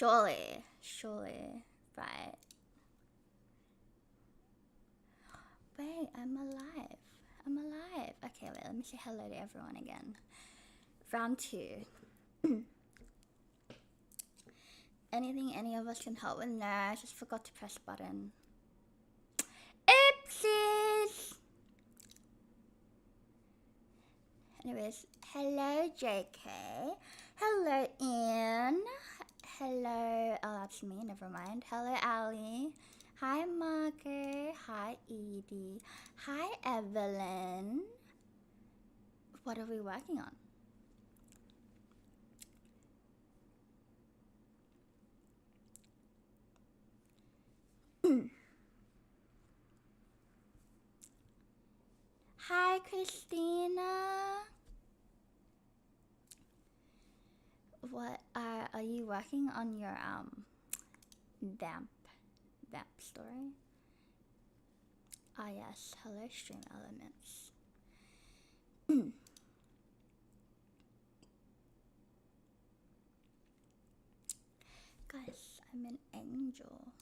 Surely, right. Wait, I'm alive. Okay, wait, let me say hello to everyone again. Round 2. Anything any of us can help with? No, I just forgot to press button. Oopsies! Anyways, hello JK. Hello Ian. Hello, oh that's me, never mind. Hello Ali. Hi Marco. Hi Edie. Hi Evelyn. What are we working on? Hi Christina. What are you working on your vamp story? Ah yes, hello stream elements. Guys, I'm an angel,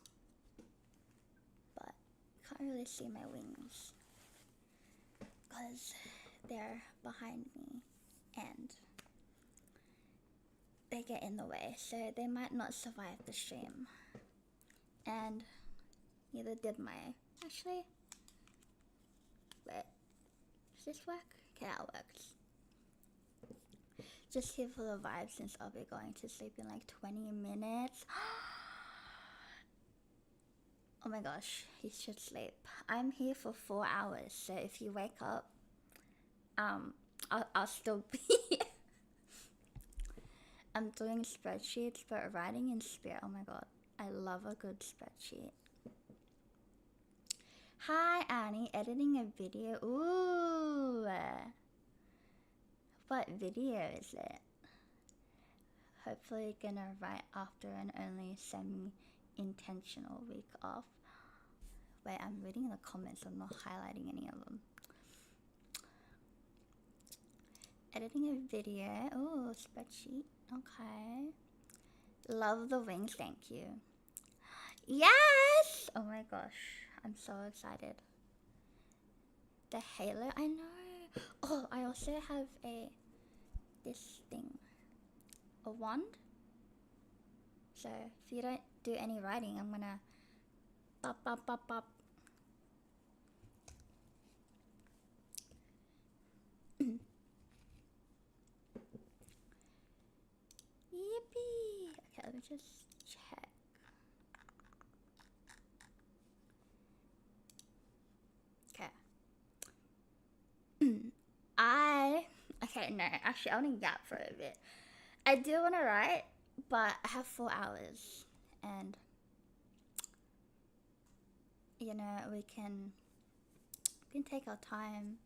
but can't really see my wings because they're behind me and they get in the way, so they might not survive the stream. And neither did my... Actually, wait, does this work? Okay, that works. Just here for the vibe since I'll be going to sleep in like 20 minutes. Oh my gosh, he should sleep. I'm here for 4 hours, so if you wake up, I'll still be here. I'm doing spreadsheets, but writing in spirit. Oh my god, I love a good spreadsheet. Hi Annie, editing a video. Ooh, what video is it? Hopefully gonna write after an only semi-intentional week off. Wait, I'm reading the comments, I'm not highlighting any of them. Editing a video. Oh, spreadsheet. Okay. Love the wings, thank you. Yes! Oh my gosh, I'm so excited. The halo, I know. Oh, I also have this thing. A wand. So if you don't do any writing, I'm gonna pop. Yippee! Okay, let me just check. Okay. Okay, no, actually I wanna gap for a bit. I do wanna write, but I have 4 hours and you know, we can take our time.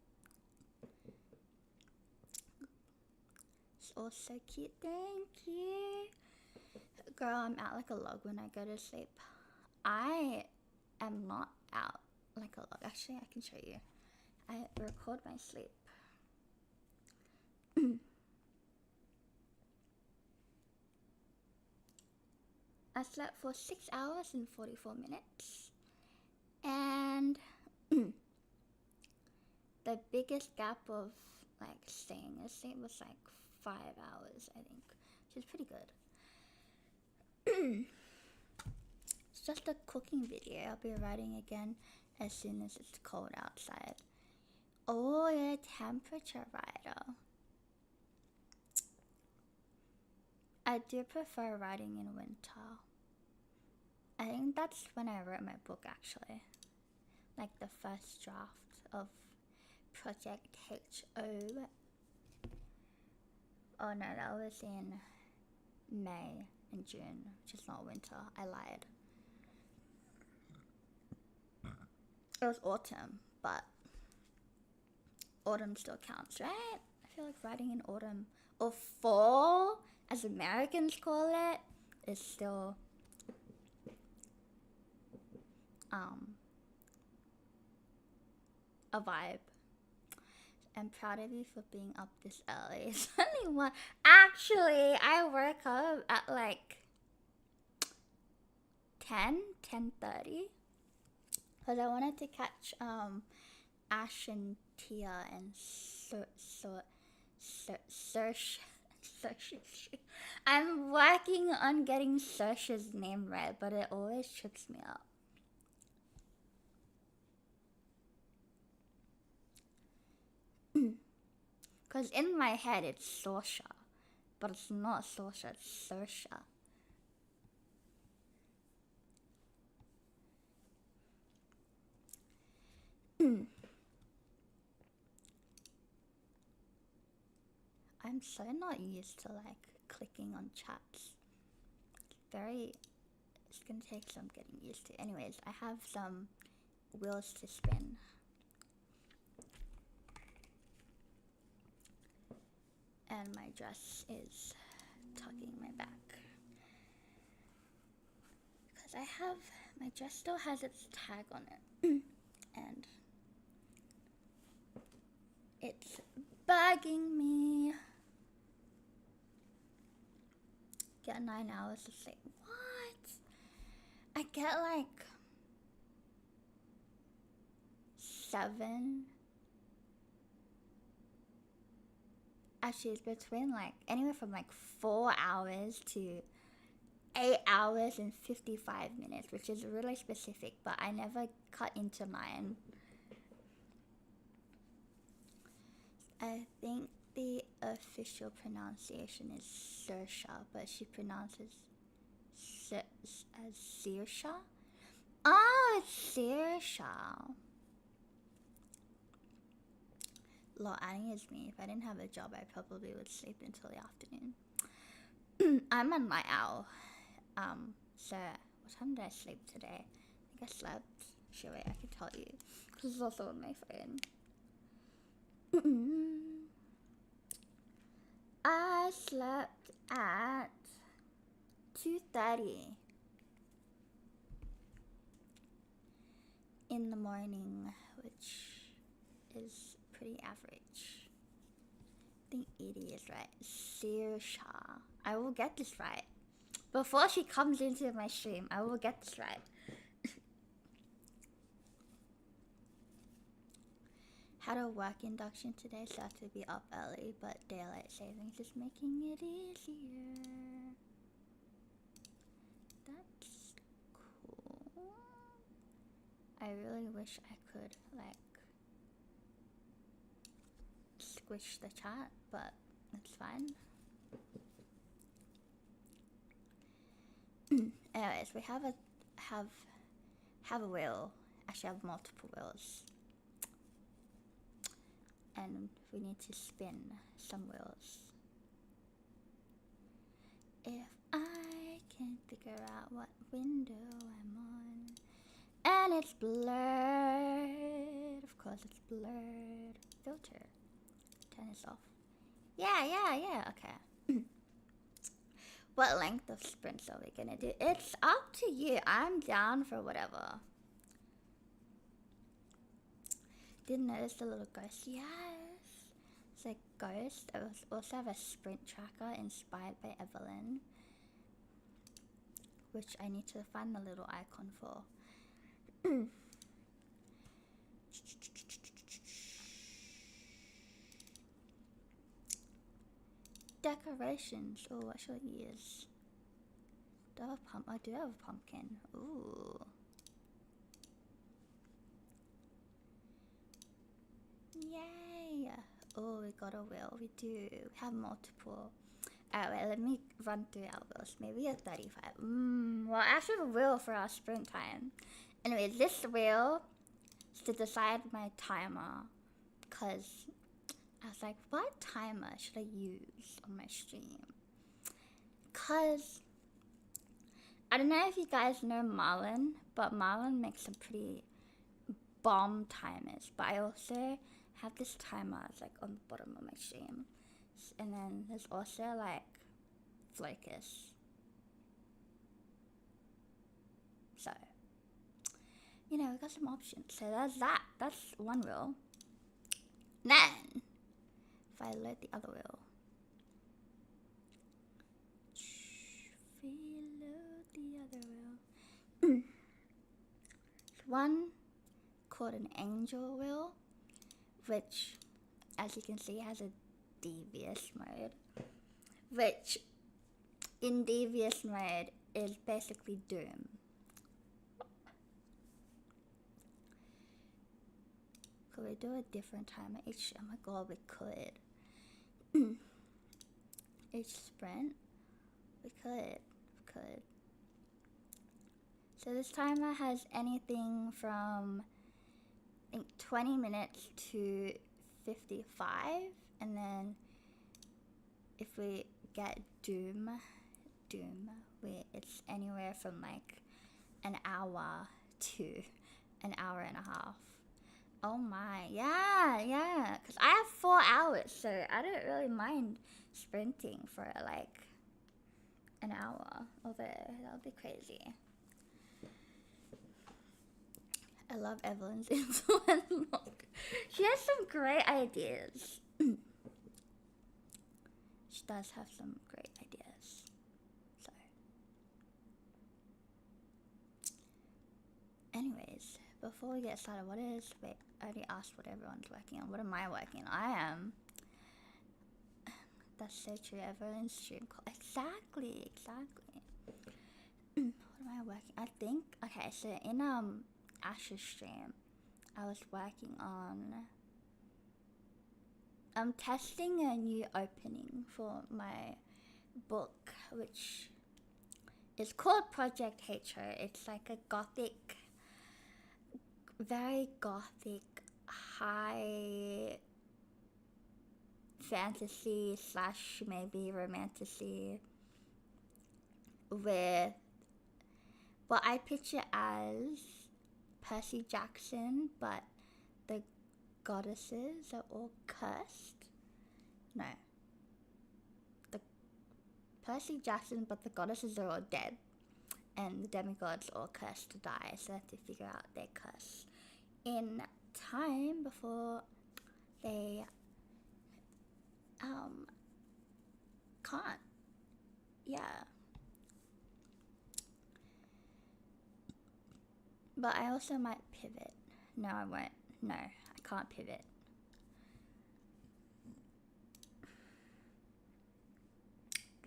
It's all so cute, thank you. Girl, I'm out like a log when I go to sleep. I am not out like a log. Actually, I can show you. I record my sleep. I slept for 6 hours and 44 minutes. And the biggest gap of like staying asleep was like 5 hours, I think, which is pretty good. It's just a cooking video. I'll be writing again as soon as it's cold outside. Oh, you're a temperature writer. I do prefer writing in winter. I think that's when I wrote my book, actually. Like the first draft of Project HO. Oh no, that was in May and June, which is not winter. I lied. It was autumn, but autumn still counts, right? I feel like writing in autumn or fall, as Americans call it, is still a vibe. I'm proud of you for being up this early. It's only one. Actually, I woke up at like 10:30, because I wanted to catch Ash and Tia and Search. I'm working on getting Search's name right, but it always trips me up. Because in my head it's Sorsha, but it's not Sorsha, it's Sersha. I'm so not used to like clicking on chats. It's gonna take some getting used to. Anyways, I have some wheels to spin. And my dress is tugging my back. Because my dress still has its tag on it. And it's bugging me. Get 9 hours of sleep. What? I get like 7. Actually, it's between like anywhere from like 4 hours to 8 hours and 55 minutes, which is really specific, but I never cut into 9. I think the official pronunciation is Sersha, but she pronounces as Sersha. Oh, it's Sersha. Annie is me. If I didn't have a job, I probably would sleep until the afternoon. I'm a night owl. So what time did I sleep today? I think I slept. Sure, wait, I can tell you, because it's also on my phone. I slept at 2:30 in the morning, which is pretty average. I think Edie is right. Sersha. I will get this right. Before she comes into my stream, I will get this right. Had a work induction today, so I have to be up early, but daylight savings is making it easier. That's cool. I really wish I could, like, squish the chat, but it's fine. Anyways, we have a wheel. Actually, I have multiple wheels. And we need to spin some wheels. If I can figure out what window I'm on. And it's blurred. Of course it's blurred. Filter. Turn this off. Yeah, okay. What length of sprints are we gonna do? It's up to you. I'm down for whatever. Didn't notice the little ghost. Yes. It's a ghost. I also have a sprint tracker inspired by Evelyn, which I need to find the little icon for. Decorations. Oh, what should I use? Do I have a I do have a pumpkin. Ooh. Yay! Oh, we got a wheel. We do have multiple. Alright, wait, let me run through our wheels. Maybe a 35. Well, I actually have a wheel for our sprint time. Anyway, this wheel is to decide my timer. Because I was like, what timer should I use on my stream? Because I don't know if you guys know Marlon, but Marlon makes some pretty bomb timers. But I also have this timer, it's like on the bottom of my stream. And then there's also like Focus. So, you know, we got some options. So there's that. That's one wheel. Then, if I load the other wheel. Reload the other wheel. one called an angel wheel, which, as you can see, has a devious mode, which in devious mode is basically doom. Could we do a different timer each? Oh my god, we could. Each sprint, we could. So this timer has anything from, I think, 20 minutes to 55, and then if we get doom, it's anywhere from like an hour to an hour and a half. Oh my, yeah, because I have 4 hours, so I don't really mind sprinting for like an hour, although that would be crazy. I love Evelyn's influence log. She has some great ideas. She does have some great ideas. So, anyways, before we get started, wait, I already asked what everyone's working on. What am I working on? I am. That's so true. Everyone's stream call. Exactly. What am I working? I think, okay, so in Ash's stream, I was working on testing a new opening for my book, which is called Project HO. It's like a gothic, very gothic, high fantasy / maybe romantasy with what I picture as Percy Jackson, but the goddesses are all cursed. No. The Percy Jackson, but the goddesses are all dead. And the demigods are all cursed to die, so I have to figure out their curse in time before they can't. Yeah. But I also might pivot. No, I won't. No, I can't pivot.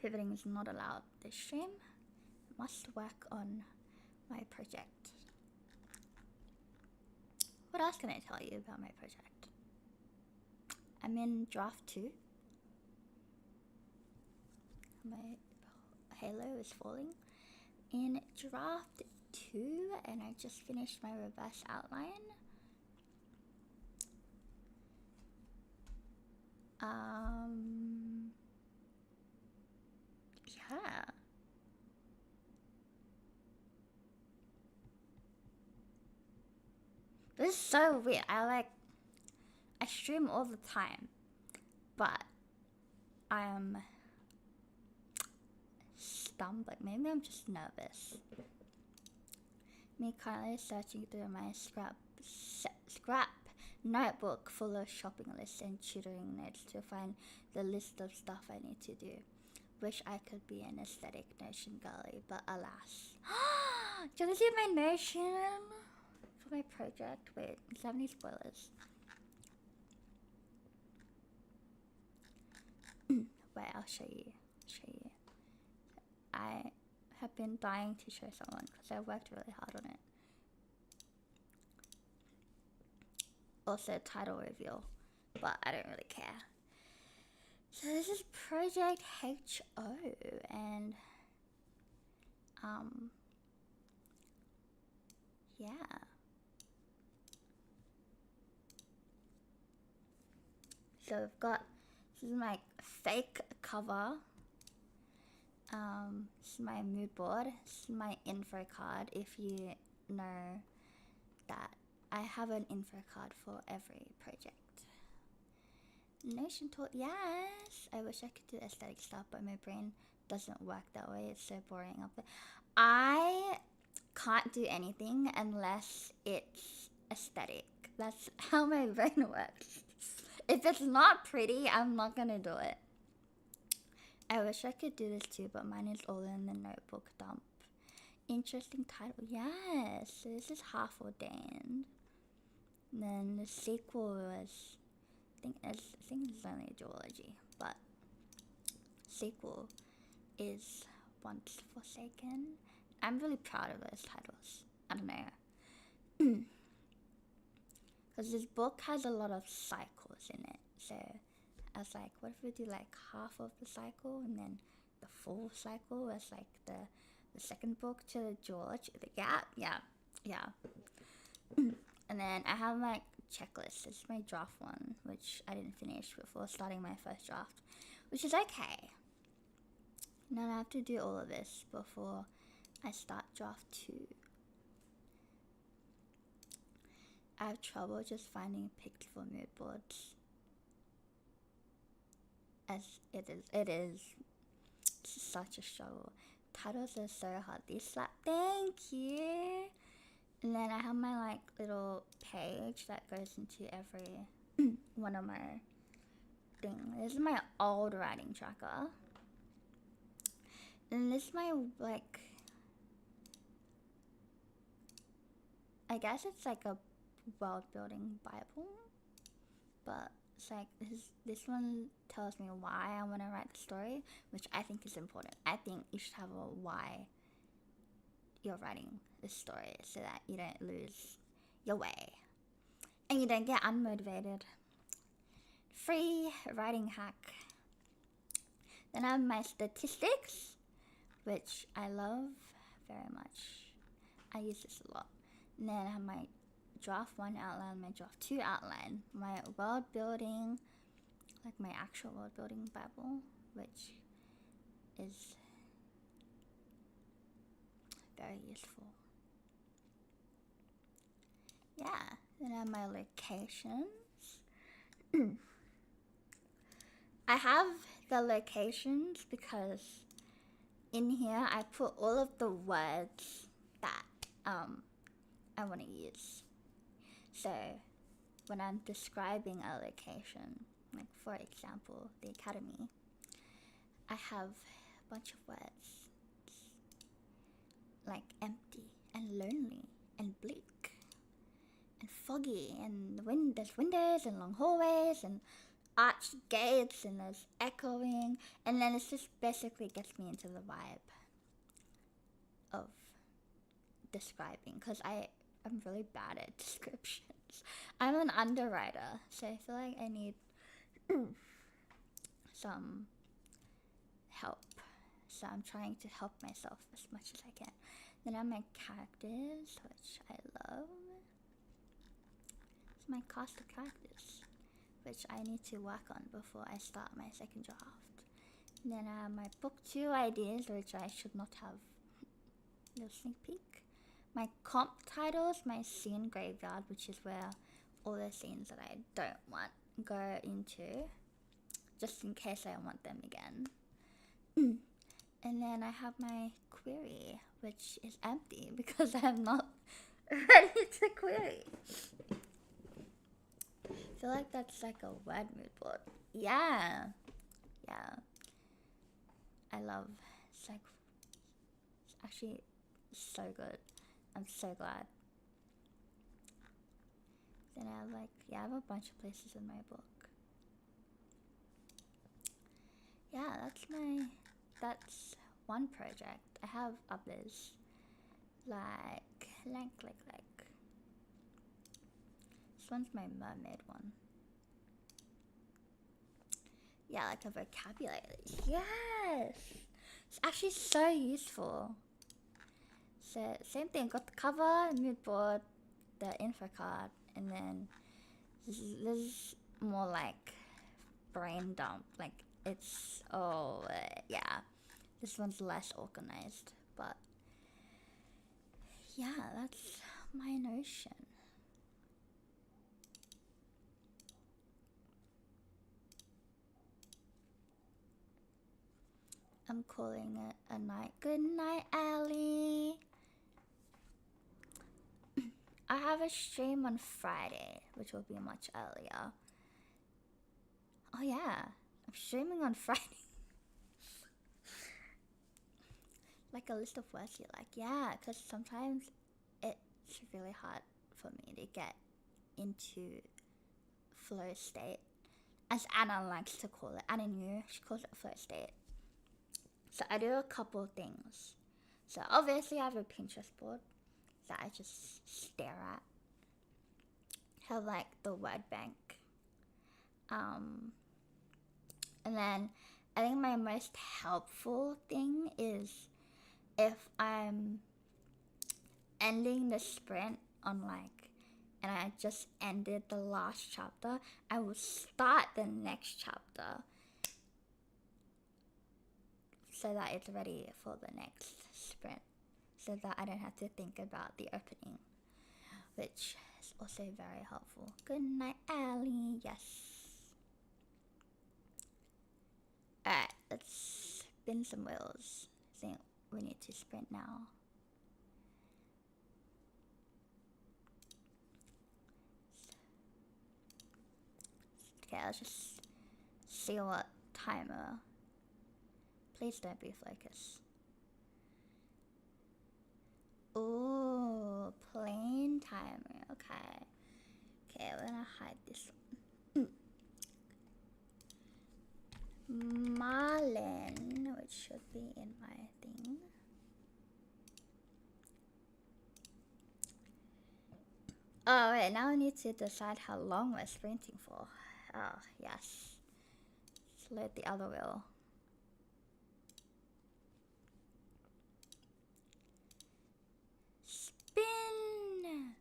Pivoting is not allowed this stream. Must work on my project. What else can I tell you about my project? I'm in draft 2. My halo is falling. In draft 2, and I just finished my reverse outline. Yeah. This is so weird. I stream all the time, but I am stumbling. Maybe I'm just nervous. Me currently searching through my scrap notebook full of shopping lists and tutoring notes to find the list of stuff I need to do. Wish I could be an aesthetic Notion girly, but alas. Do you want to see my Notion for my project? Wait, does that have any spoilers? Wait, I'll show you. I have been dying to show someone because I worked really hard on it. Also, title reveal, but I don't really care. So this is Project HO, and yeah. So we've got, this is my fake cover. This is my mood board. This is my info card. If you know that I have an info card for every project. Notion taught, yes. I wish I could do aesthetic stuff, but my brain doesn't work that way. It's so boring up there. I can't do anything unless it's aesthetic. That's how my brain works. If it's not pretty, I'm not gonna do it. I wish I could do this too, but mine is all in the notebook dump. Interesting title. Yes, so this is Half Ordained. And then the sequel was, I think it's only a duology, but sequel is Once Forsaken. I'm really proud of those titles. I don't know. Because this book has a lot of cycles in it. So I was like, what if we do like half of the cycle and then the full cycle as like the second book to the George? Yeah. And then I have my checklist. This is my draft one, which I didn't finish before starting my first draft, which is okay. And then I have to do all of this before I start draft 2. I have trouble just finding pics for mood boards. As it is such a struggle. Titles are so hard. These slap. Thank you. And then I have my like little page that goes into every one of my things. This is my old writing tracker. And this is my like, I guess it's like a world building Bible, but it's like this one tells me why I want to write the story, which I think is important. I think you should have a why you're writing this story so that you don't lose your way and you don't get unmotivated. Free writing hack. Then I have my statistics, which I love very much. I use this a lot. And then I have my draft 1 outline, my draft 2 outline, my world building, like my actual world building Bible, which is very useful. Yeah, then I have my locations. I have the locations because in here I put all of the words that I want to use. So when I'm describing a location, like for example, the academy, I have a bunch of words like empty and lonely and bleak and foggy, and there's windows and long hallways and arched gates and there's echoing, and then it just basically gets me into the vibe of describing, because I'm really bad at descriptions. I'm an underwriter, so I feel like I need some help. So I'm trying to help myself as much as I can. Then I have my characters, which I love. It's my cast of characters, which I need to work on before I start my second draft. And then I have my book 2 ideas, which I should not have. Little sneak peek. My comp titles, my scene graveyard, which is where all the scenes that I don't want go into, just in case I want them again. And then I have my query, which is empty because I'm not ready to query. I feel like that's like a word mood board. Yeah. I love, it's actually so good. I'm so glad. Then I have a bunch of places in my book. Yeah, that's one project. I have others, like this one's my mermaid one. Yeah, like a vocabulary. Yes, it's actually so useful. So same thing, got the cover, mood board, the info card, and then this is more like brain dump. Like it's yeah, this one's less organized, but yeah, that's my Notion. I'm calling it a night. Good night, Allie. I have a stream on Friday, which will be much earlier. Oh yeah, I'm streaming on Friday. like a list of words you like. Yeah, because sometimes it's really hard for me to get into flow state, as Anna likes to call it. Anna knew she calls it flow state. So I do a couple things. So obviously I have a Pinterest board that I just stare at. Have like the word bank. And then I think my most helpful thing is if I'm ending the sprint on like, and I just ended the last chapter, I will start the next chapter so that it's ready for the next sprint, so that I don't have to think about the opening, which is also very helpful. Good night, Allie. Yes. Alright, let's spin some wheels. I think we need to sprint now. Okay, I'll just see what timer. Please don't be focused. Ooh, plain timer. Okay. Okay, we're gonna hide this one. Marlin, which should be in my thing. Oh wait, now I need to decide how long we're sprinting for. Oh, yes. Let's load the other wheel. Spin!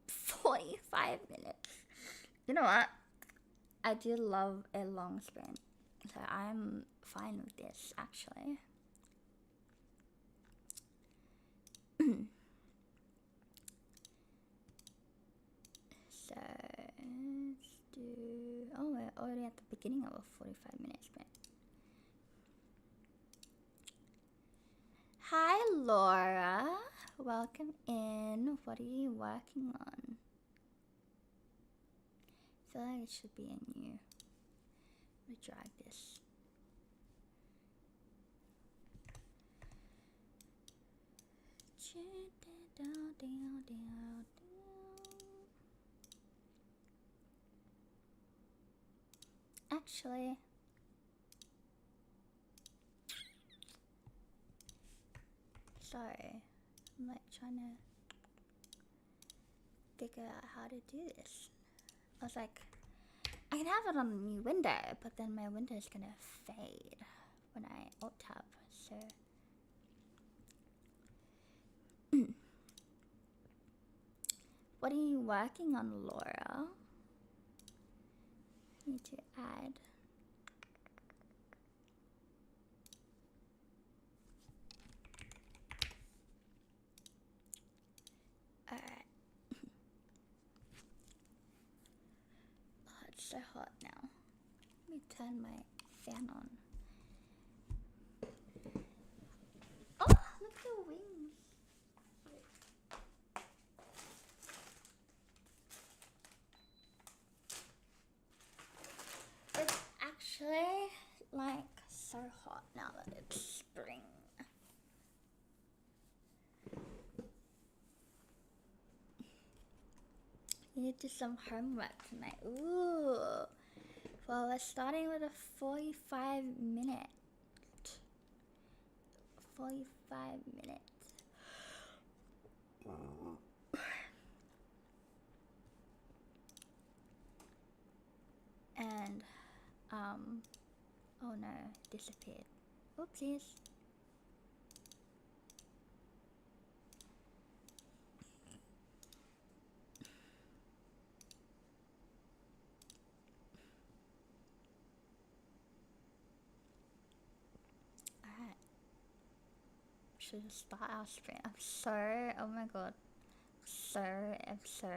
"45 minutes. You know what? I do love a long sprint, so I'm fine with this actually. So let's do. Oh, we're already at the beginning of a 45-minute sprint. Hi, Laura. Welcome in. What are you working on? I feel like it should be in you. Let me drag this. Actually, sorry, I'm like trying to figure out how to do this. I was like, I can have it on a new window, but then my window is gonna fade when I alt tab, so. What are you working on, Laura? Need to add. Alright. Oh, it's so hot now. Let me turn my fan on. Oh, look at the wings. It's actually like so hot now that it's spring. You need to do some homework tonight. Ooh. Well, we're starting with a 45-minute. 45 minutes. And, oh no, disappeared. Oopsies. Alright. Should start our sprint. I'm so, oh my god. I'm so,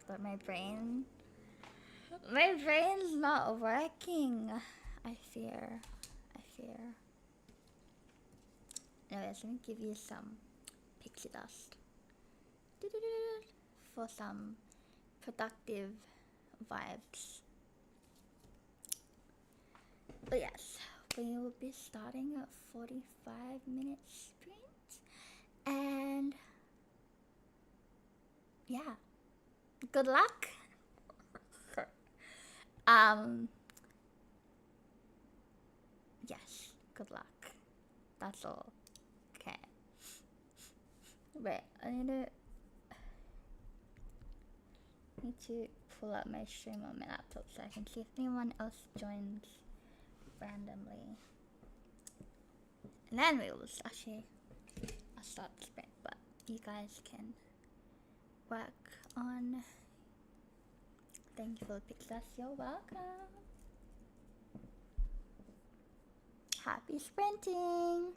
but my brain's not working. I fear. Anyways, let me give you some pixie dust for some productive vibes. But yes, we will be starting a 45-minute sprint. And yeah, good luck. Yes, good luck. That's all. Okay. Wait, I need to pull up my stream on my laptop so I can see if anyone else joins randomly. And then we will actually, I'll start the sprint, but you guys can work on. Thank you for the pictures. You're welcome. Happy sprinting.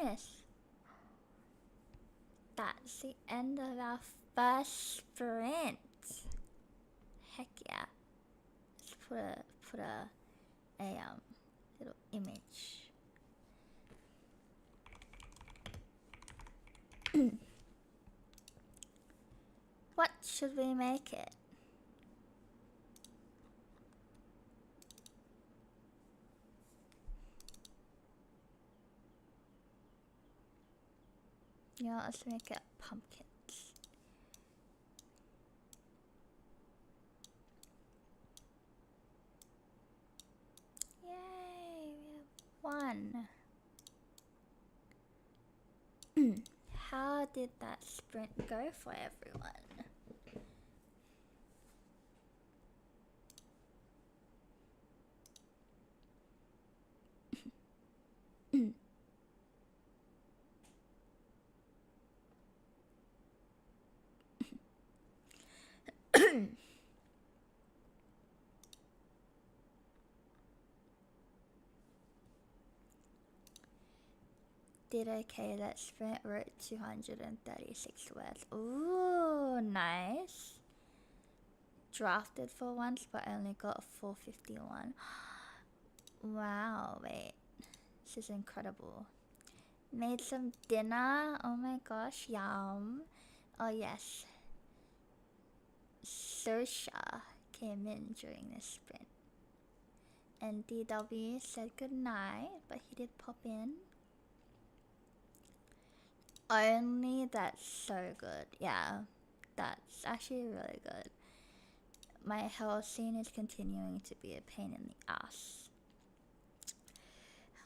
nice. That's the end of our first sprint. Heck yeah. Let's put a little image. What should we make it? Yeah, let's make it pumpkins. Yay, we have one. How did that sprint go for everyone? Did okay, that sprint wrote 236 words. Ooh, nice. Drafted for once, but only got 451. Wow, wait. This is incredible. Made some dinner. Oh my gosh, yum. Oh yes. Sersha came in during this sprint. And DW said goodnight, but he did pop in. Only that's so good. Yeah, that's actually really good. My health scene is continuing to be a pain in the ass.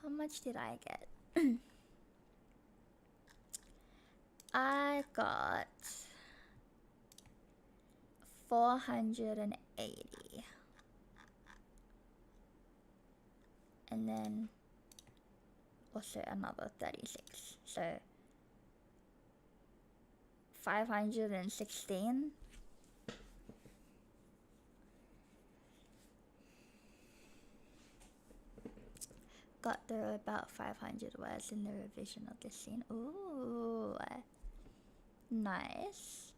How much did I get? I got 480. And then also another 36. So 516. Got through about 500 words in the revision of the scene. Ooh, nice.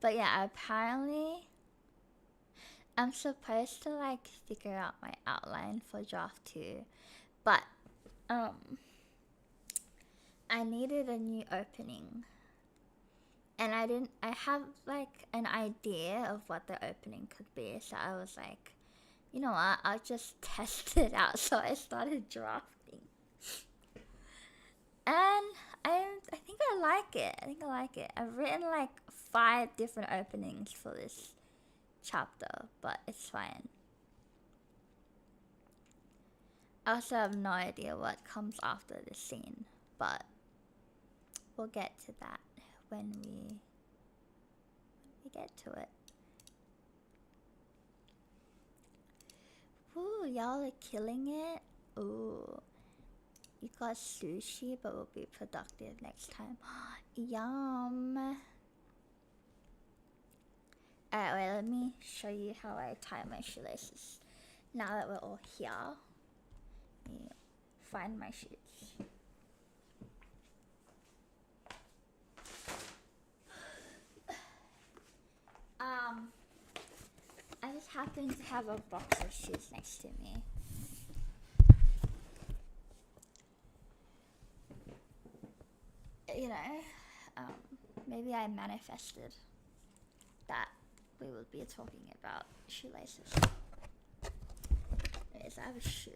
But yeah, apparently I'm supposed to like figure out my outline for draft 2, but I needed a new opening. And I have like an idea of what the opening could be, so I was like, you know what, I'll just test it out. So I started drafting. And I think I like it. I've written like 5 different openings for this chapter, but it's fine. I also have no idea what comes after the scene, but we'll get to that when we get to it. Ooh, y'all are killing it. Ooh, you got sushi, but we'll be productive next time. Yum. Alright, wait, let me show you how I tie my shoelaces. Now that we're all here, let me find my shoes. I just happen to have a box of shoes next to me. You know, maybe I manifested that we would be talking about shoelaces. Anyways, I have a shoe.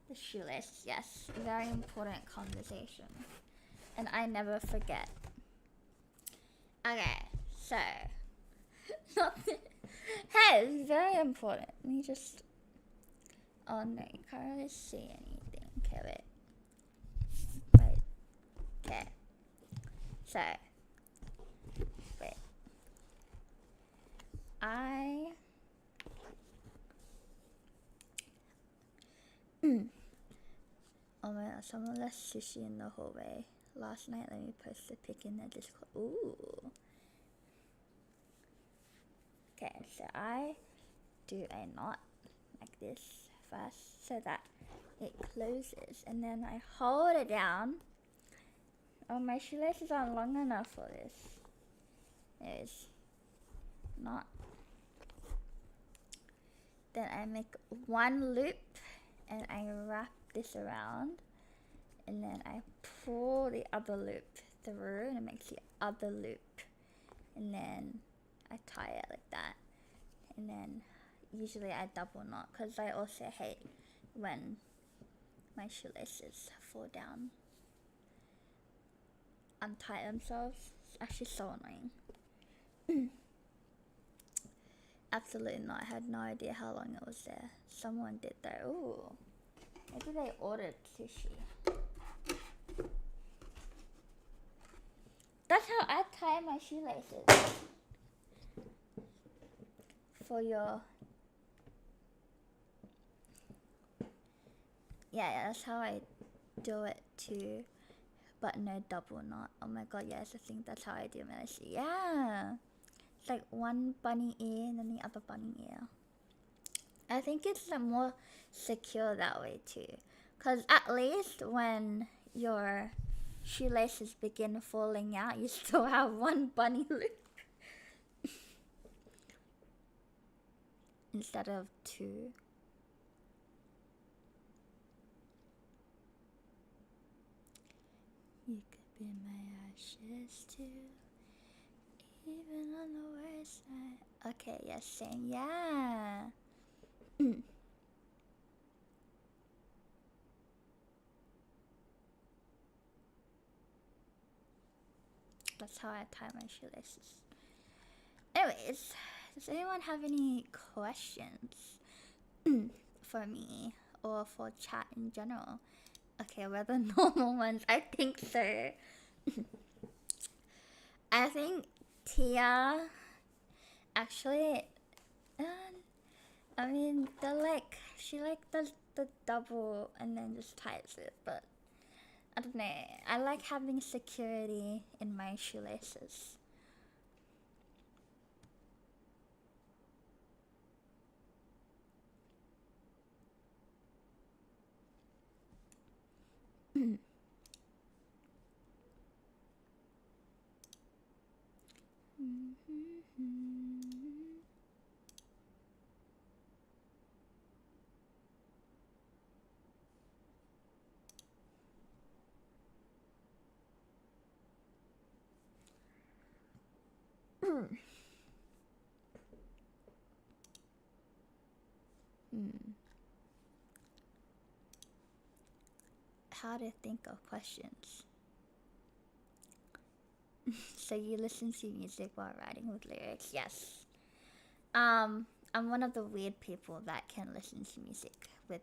The shoelace, yes, very important conversation. And I never forget. Okay, so hey, it's very important. Let me just. Oh no, you can't really see anything. Okay, wait. Okay. So, wait. Oh my god, someone left sushi in the hallway last night. Let me post the pic in the Discord. Ooh. Okay, so I do a knot like this. first so that it closes, and then I hold it down. Oh, my shoelaces aren't long enough for this. It's not. Then I make one loop and I wrap this around, and then I pull the other loop through and it makes the other loop, and then I tie it like that, and then usually I double knot because I also hate when my shoelaces fall down, untie themselves. It's actually so annoying. Absolutely not. I had no idea how long it was there. Someone did though. Ooh, maybe they ordered sushi. That's how I tie my shoelaces. For your... Yeah, that's how I do it too. But no double knot. Oh my god, yes, I think that's how I do my laces. Yeah. It's like one bunny ear and then the other bunny ear. I think it's like more secure that way too. Because at least when your shoelaces begin falling out, you still have one bunny loop. Instead of two. You could be my ashes too, even on the worst night. Okay, yes, same, yeah. That's how I tie my shoelaces. Anyways, does anyone have any questions for me or for chat in general? Okay, we're the normal ones. I think so. I think Tia actually, I mean, she does the double and then just ties it, but I don't know. I like having security in my shoelaces. How to think of questions. So you listen to music while writing with lyrics? Yes. I'm one of the weird people that can listen to music with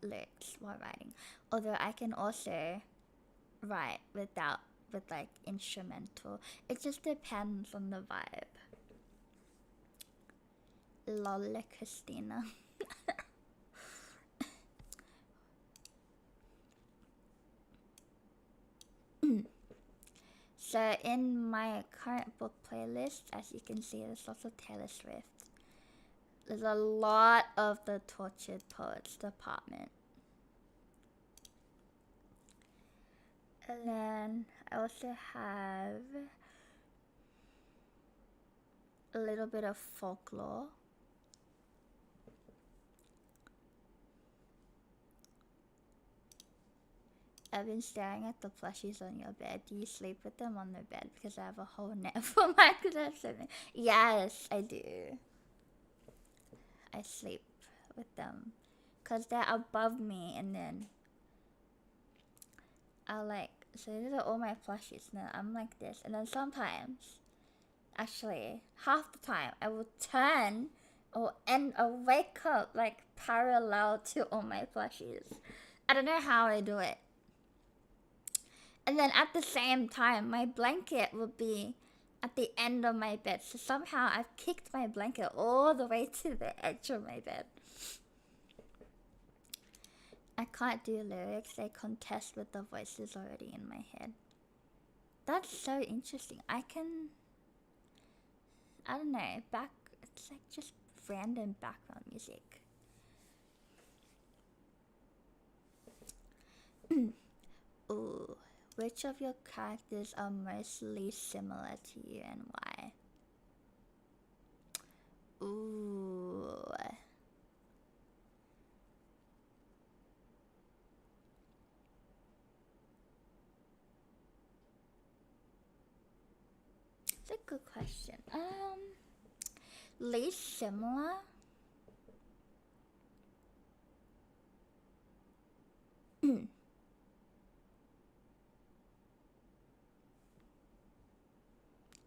lyrics while writing. Although I can also write with like instrumental. It just depends on the vibe. Lol, Christina. So in my current book playlist, as you can see, there's lots of Taylor Swift. There's a lot of the Tortured Poets department. And then I also have a little bit of folklore. I've been staring at the plushies on your bed. Do you sleep with them on the bed? Because I have a whole net for my collection. Yes, I do. I sleep with them. Because they're above me, and then I'll so these are all my plushies. And then I'm like this. And then sometimes, actually, half the time, I will turn and I'll wake up like parallel to all my plushies. I don't know how I do it. And then at the same time, my blanket will be at the end of my bed. So somehow I've kicked my blanket all the way to the edge of my bed. I can't do lyrics. They contest with the voices already in my head. That's so interesting. I don't know, it's like just random background music. Ooh, which of your characters are mostly similar to you and why? Ooh. It's a good question. Least similar? I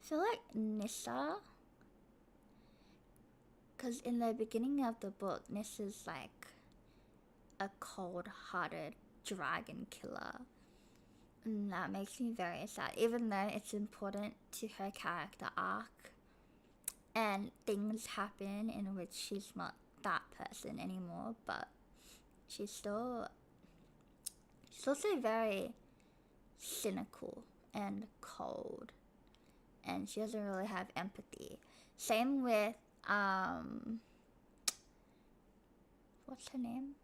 feel like Nissa, because in the beginning of the book, Nissa's like a cold-hearted dragon killer. And that makes me very sad, even though it's important to her character arc. And things happen in which she's not that person anymore, but she's also very cynical and cold. And she doesn't really have empathy. Same with, what's her name?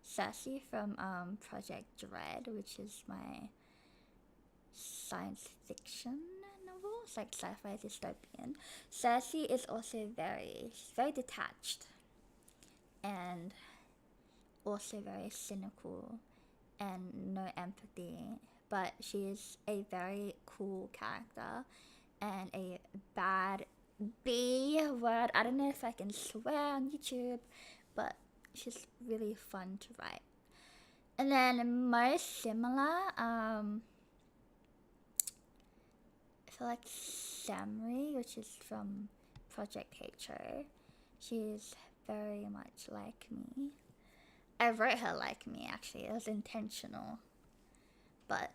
Cersei from Project Dread, which is my science fiction novel. It's like sci-fi dystopian. Cersei is also she's very detached and also very cynical and no empathy, but she is a very cool character and a bad B word. I don't know if I can swear on YouTube, but she's really fun to write. And then most similar, I feel like Samri, which is from Project H.O. She's very much like me. I wrote her like me, actually. It was intentional. But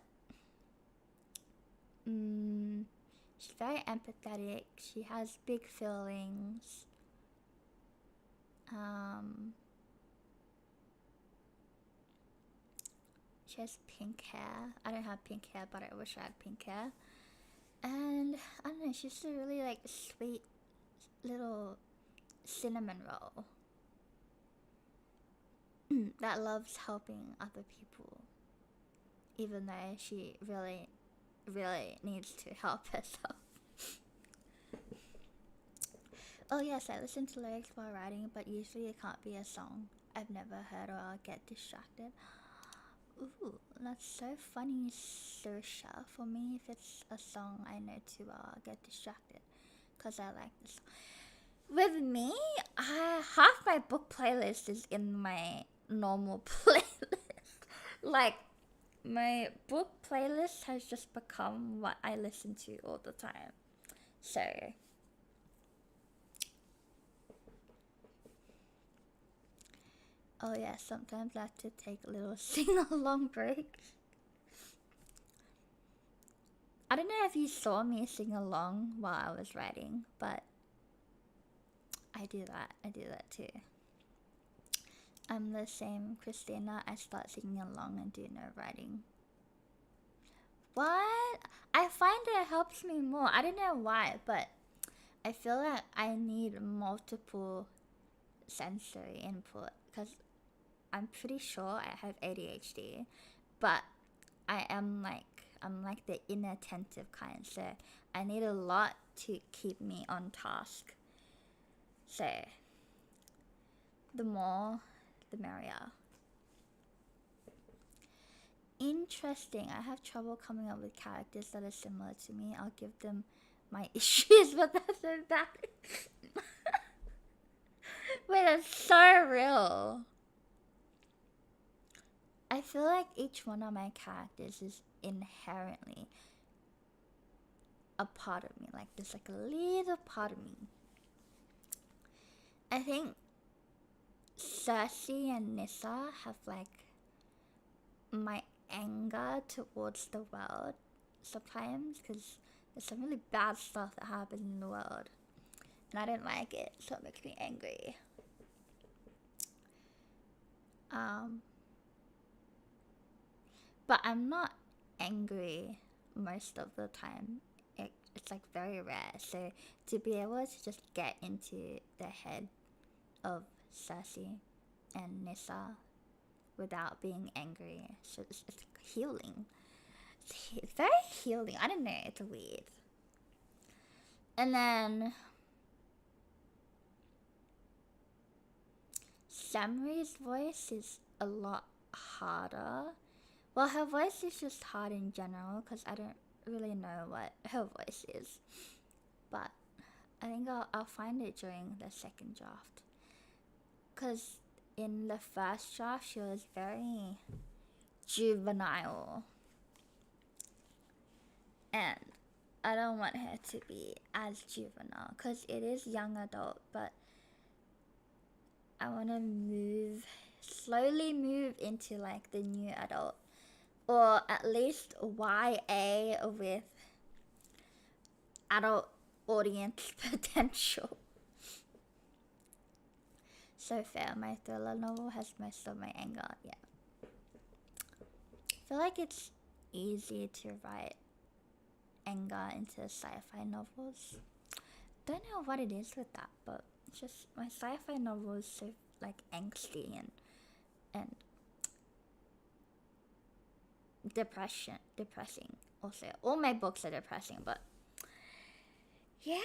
she's very empathetic. She has big feelings. She has pink hair. I don't have pink hair, but I wish I had pink hair. And I don't know, she's a really like sweet little cinnamon roll that loves helping other people, even though she really needs to help herself. Oh yes, I listen to lyrics while writing, but usually it can't be a song I've never heard or I'll get distracted. Ooh, that's so funny, Saoirse. For me, if it's a song I know too well, I'll get distracted because I like this. With me, half my book playlist is in my normal playlist. Like, my book playlist has just become what I listen to all the time. So, oh yeah, sometimes I have to take little sing-along breaks. I don't know if you saw me sing along while I was writing, but I do that too. I'm the same, Christina. I start singing along and do no writing. What? I find it helps me more. I don't know why, but I feel like I need multiple sensory input because I'm pretty sure I have ADHD, but I'm like the inattentive kind, so I need a lot to keep me on task. So the more, the merrier. Interesting. I have trouble coming up with characters that are similar to me. I'll give them my issues, but that's so bad. Wait, that's so real. I feel like each one of my characters is inherently a part of me. Like, there's like a little part of me. I think Cersei and Nissa have like my anger towards the world sometimes, because there's some really bad stuff that happens in the world and I don't like it, so it makes me angry. But I'm not angry most of the time, it's like very rare. So to be able to just get into the head of Cersei and Nissa without being angry, so it's healing. It's very healing. I don't know, it's weird. And then Samri's voice is a lot harder. Well, her voice is just hard in general because I don't really know what her voice is. But I think I'll find it during the second draft. Because in the first draft, she was very juvenile. And I don't want her to be as juvenile because it is young adult, but I want to slowly move into like the new adult, or at least YA with adult audience potential. So fair, my thriller novel has most of my anger, yeah. I feel like it's easy to write anger into sci-fi novels. Don't know what it is with that, but it's just my sci-fi novels so like angsty and depressing. Also, all my books are depressing, but yeah.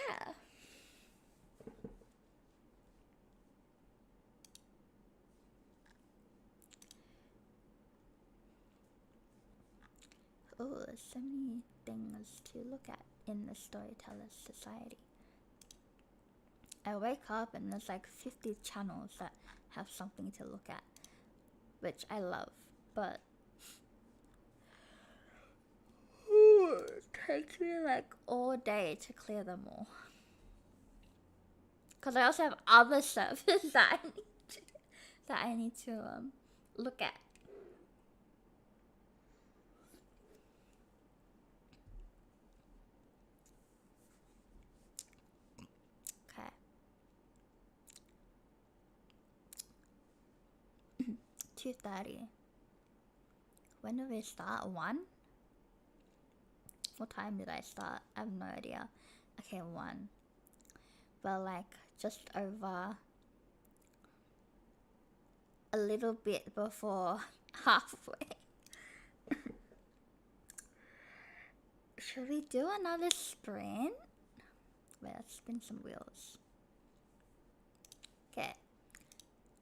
Oh, there's so many things to look at in the Storytellers Society. I wake up and there's like 50 channels that have something to look at, which I love, but it takes me like all day to clear them all. Because I also have other stuff that I need to look at. Okay. 2:30. When do we start? 1? What time did I start? I have no idea. Okay, 1. Well, like just over a little bit before halfway. Should we do another sprint? Wait, let's spin some wheels. Okay.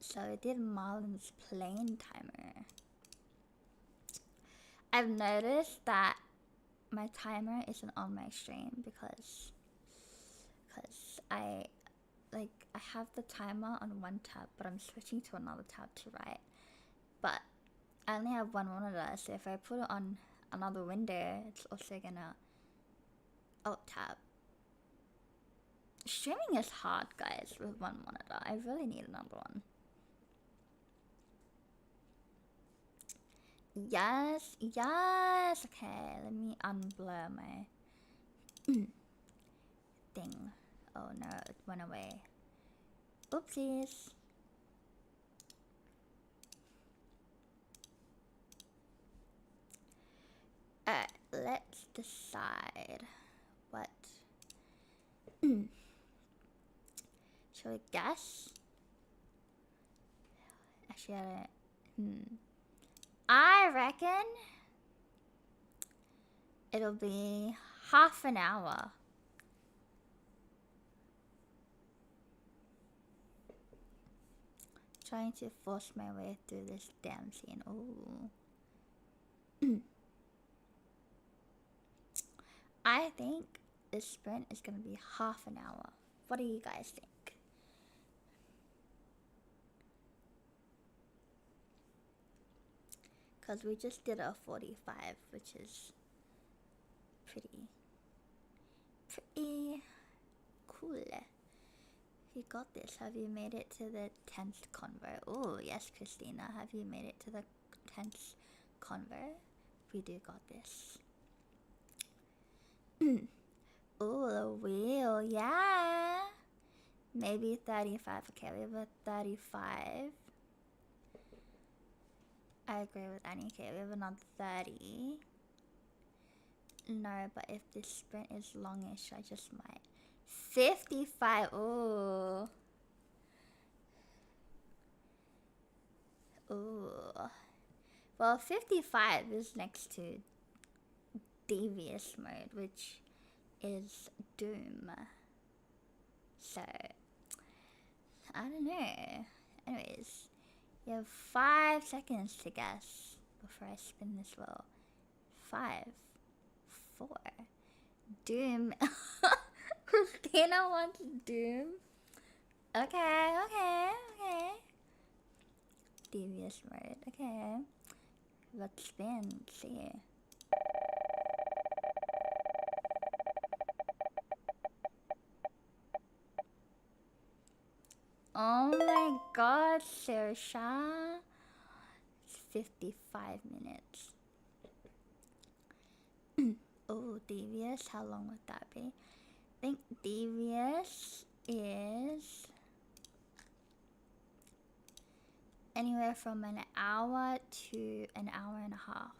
So I did Marlon's plane timer. I've noticed that my timer isn't on my stream because I have the timer on one tab, but I'm switching to another tab to write. But I only have one monitor, so if I put it on another window, it's also gonna alt tab. Streaming is hard, guys, with one monitor. I really need another one. Yes. Okay, let me unblur my thing. Oh no, it went away. Oopsies. Alright, let's decide what. Shall we guess? Actually, I don't. I reckon it'll be half an hour. Trying to force my way through this damn scene. Ooh. I think this sprint is gonna be half an hour. What do you guys think? Because we just did a 45, which is pretty cool. You got this. Have you made it to the 10th convo? Oh, yes, Christina. Have you made it to the 10th convo? We do got this. Oh, the wheel. Yeah. Maybe 35. Okay, we have a 35. I agree with Annie. Okay, we have another 30. No, but if this sprint is longish, I just might. 55. Ooh. Ooh. Well, 55 is next to devious mode, which is doom. So, I don't know. Anyways, you have 5 seconds to guess before I spin this wheel. 5, 4, doom. Christina wants doom. Okay. Devious mode. Okay. Let's spin. Let's see. Oh my god, Saoirse. It's 55 minutes. Oh, devious. How long would that be? I think devious is anywhere from an hour to an hour and a half.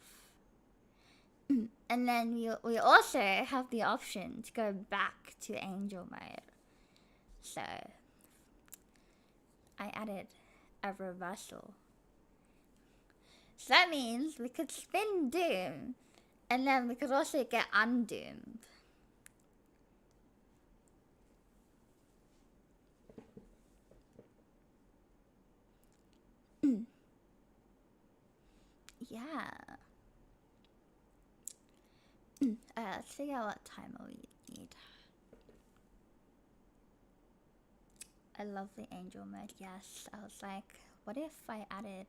And then we also have the option to go back to angel mode. So I added a reversal. So that means we could spin doom, and then we could also get undoomed. Yeah. Let's figure out what timer we need. I love the angel mode. Yes, I was like, what if I added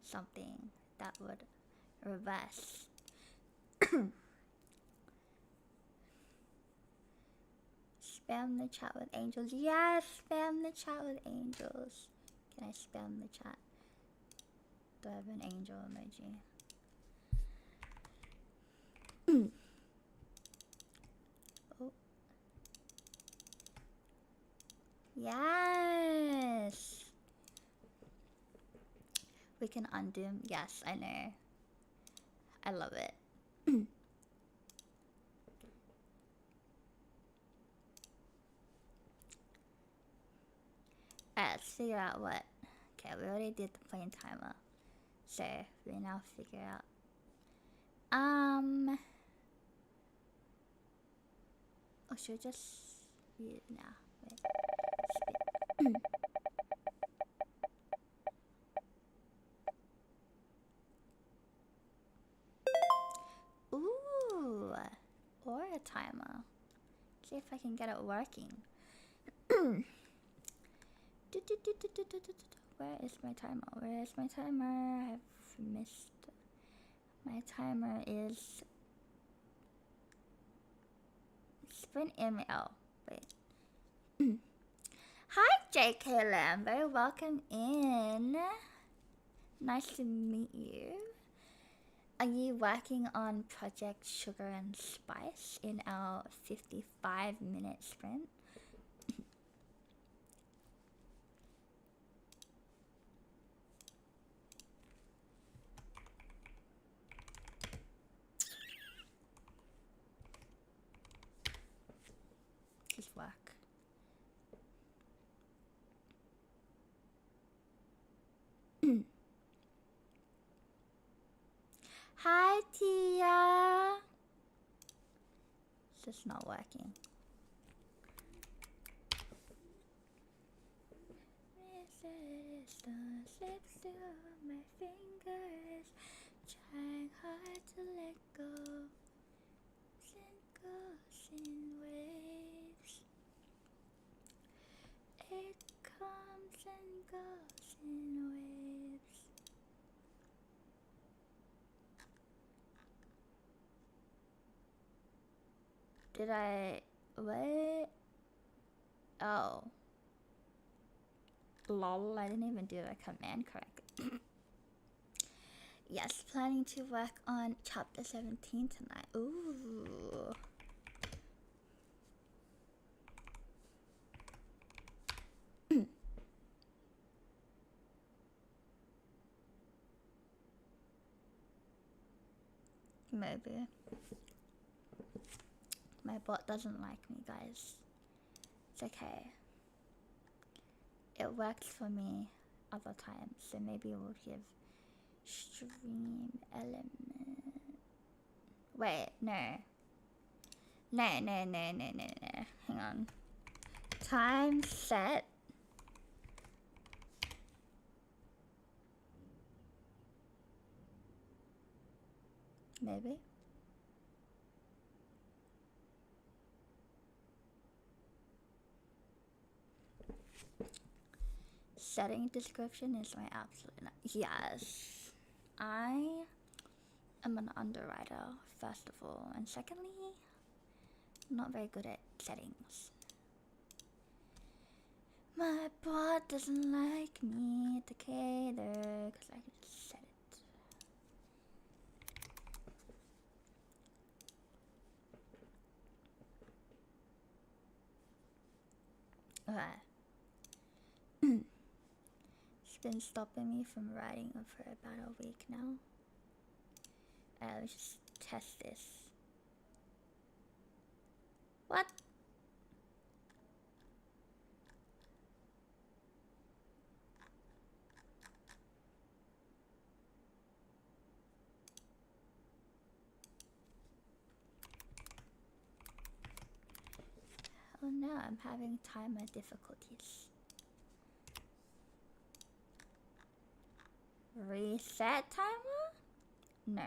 something that would reverse? Spam the chat with angels. Yes, spam the chat with angels. Can I spam the chat? Do I have an angel emoji? Oh. Yes. We can undo him. Yes, I know. I love it. Let's figure out what. Okay, we already did the plane timer. So we now figure out. Oh, should we just read it now? Wait. Ooh, or a timer. See if I can get it working. Where is my timer? Where is my timer? I've missed. My timer is sprint ML. Wait. Hi, JK Lambo. Welcome in. Nice to meet you. Are you working on Project Sugar and Spice in our 55-minute sprint? Just work. Hi, Tia. It's just not working. Slips through my fingers, trying hard to let go. It goes in waves. It comes and goes in waves. Did I... what? Oh. Lol, I didn't even do a command correctly. Yes, planning to work on chapter 17 tonight. Ooh. Maybe. My bot doesn't like me, guys. It's okay. It works for me other times, so maybe we'll give stream element. Wait, no. No. Hang on. Time set. Maybe. Setting description is my absolute. Yes. I am an underwriter, first of all. And secondly, I'm not very good at settings. My bot doesn't like me. It's okay though, because I can just set it. Okay. It's been stopping me from writing for about a week now. Let's just test this. What? Oh no, I'm having timer difficulties. Reset timer? No.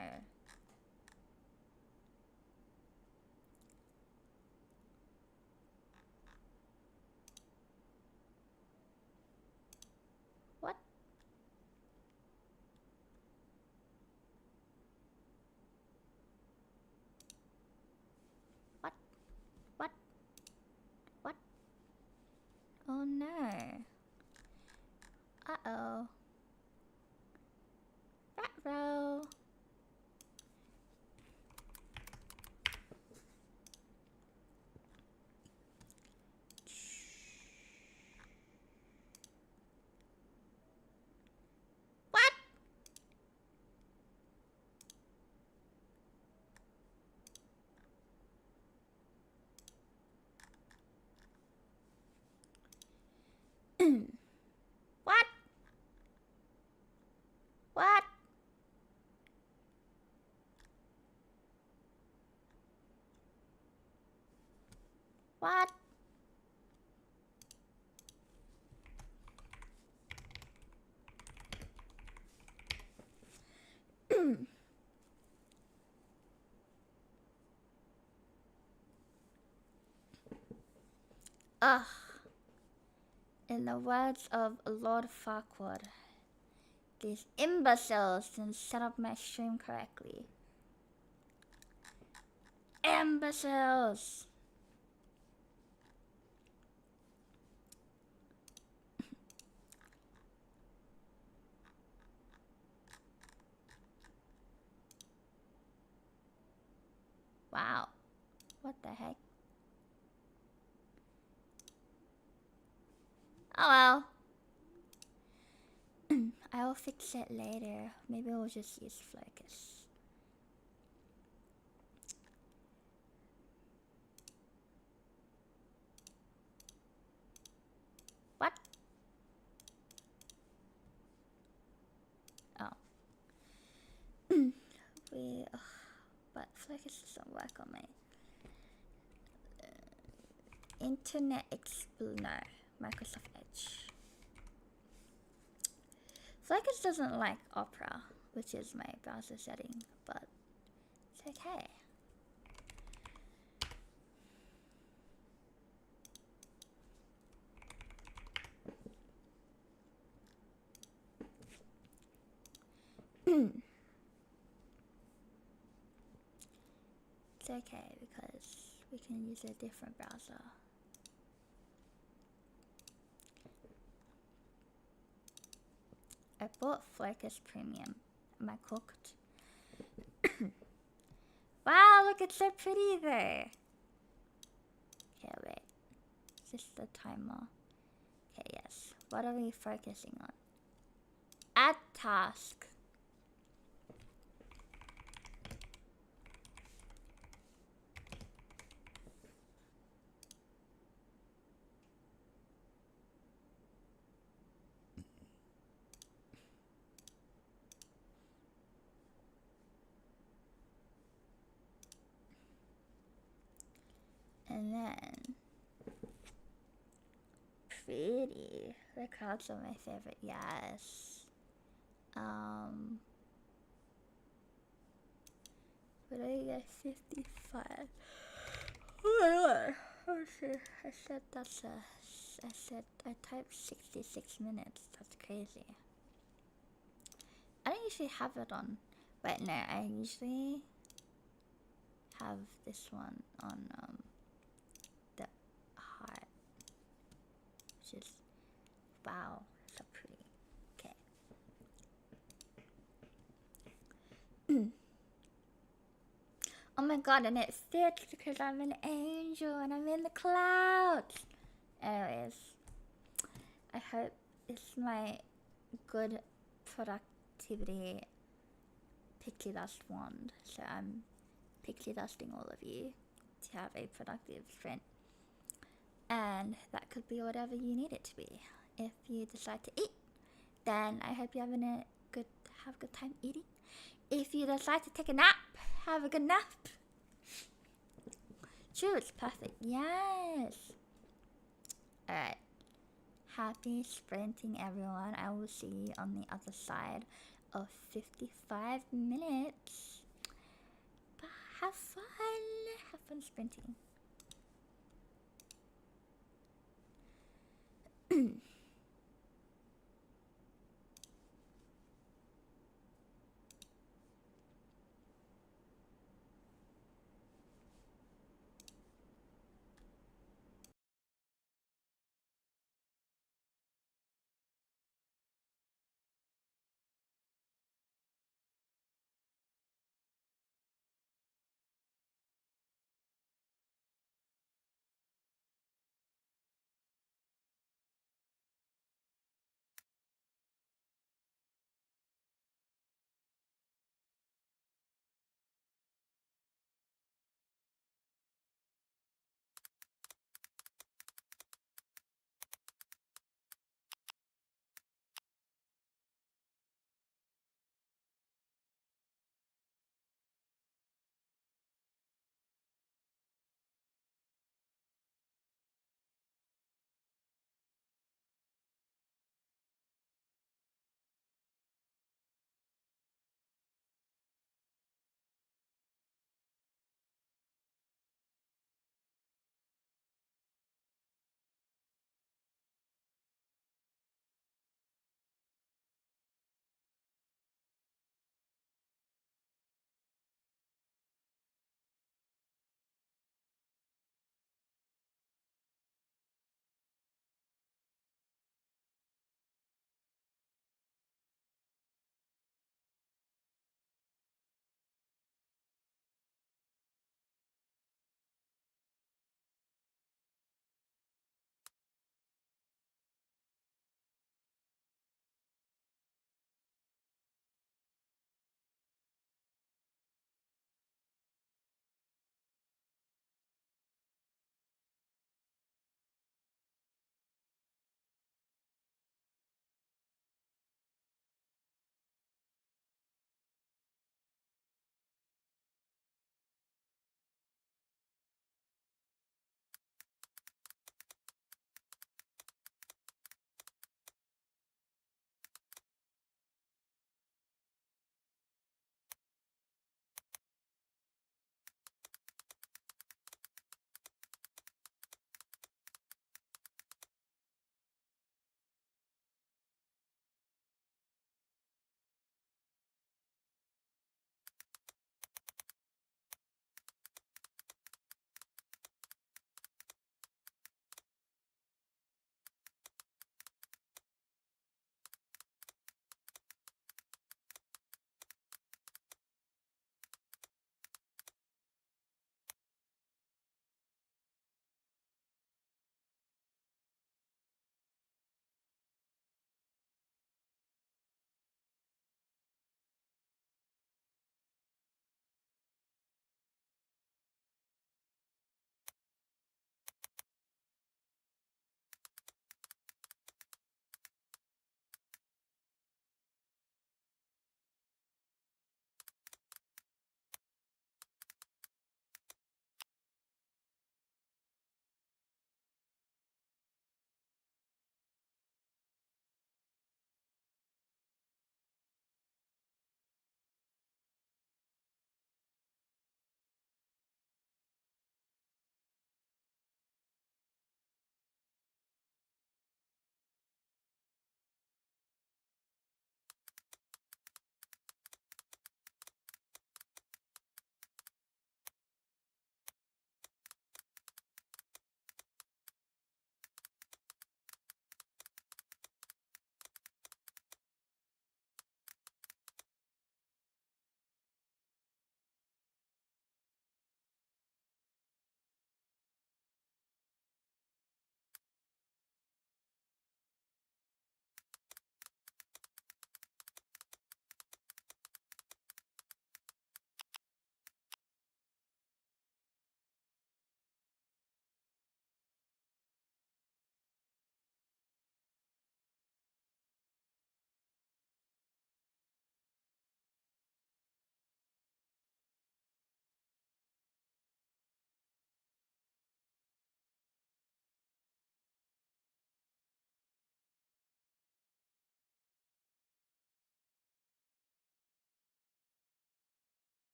What? What? What? What? Oh no. Uh-oh. Row. What? What? What? What? Ugh. In the words of Lord Farquaad, these imbeciles didn't set up my stream correctly. Imbeciles! Wow. What the heck? Oh well. I'll fix it later. Maybe we'll just use Focus. What? Oh. But Focus doesn't work on my Internet Explorer, Microsoft Edge. Focus doesn't like Opera, which is my browser setting, but it's okay. It's okay because we can use a different browser. I bought Focus Premium. Am I cooked? Wow, look, it's so pretty there. Okay, wait. Is this the timer? Okay, yes. What are we focusing on? Add task. And then pretty. The crowds are my favorite. Yes. What do I get? 55. Oh my god. Oh shit. I typed 66 minutes. That's crazy. I don't usually have it on. Wait, no, I usually have this one on the heart. Which is, wow, so pretty. Okay. Oh my god, and it fits because I'm an angel and I'm in the clouds. Anyways, I hope it's my good productivity pixie dust wand. So I'm pixie dusting all of you to have a productive sprint. And that could be whatever you need it to be. If you decide to eat, then I hope you're having a good time eating. If you decide to take a nap, have a good nap. Choose perfect. Yes. Alright. Happy sprinting, everyone. I will see you on the other side of 55 minutes. Bye. Have fun. Have fun sprinting.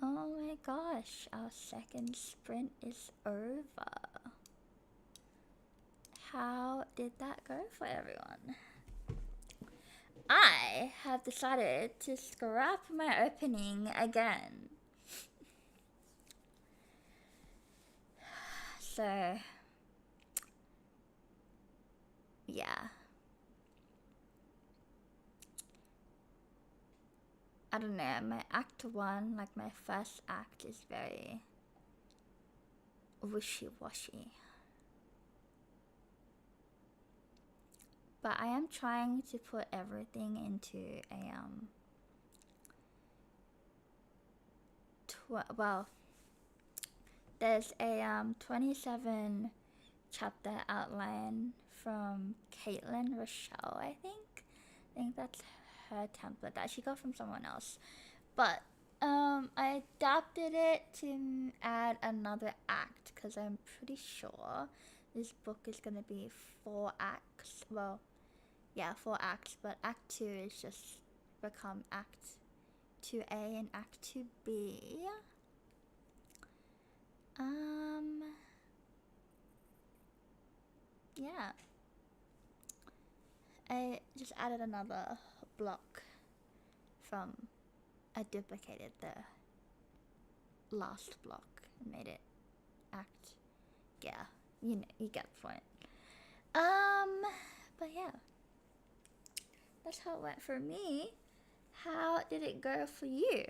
Oh my gosh, our second sprint is over. How did that go for everyone? I have decided to scrap my opening again. So, yeah. I don't know, my act 1, like my first act, is very wishy-washy. But I am trying to put everything into a, there's a 27 chapter outline from Caitlin Rochelle, I think. I think that's her template that she got from someone else. But I adapted it to add another act because I'm pretty sure this book is gonna be 4 acts. Well, yeah, 4 acts, but Act 2 is just become Act 2A and Act 2B. Yeah. I just added another block from, I duplicated the last block and made it act, yeah, you know, you get the point. But yeah, that's how it went for me. How did it go for you?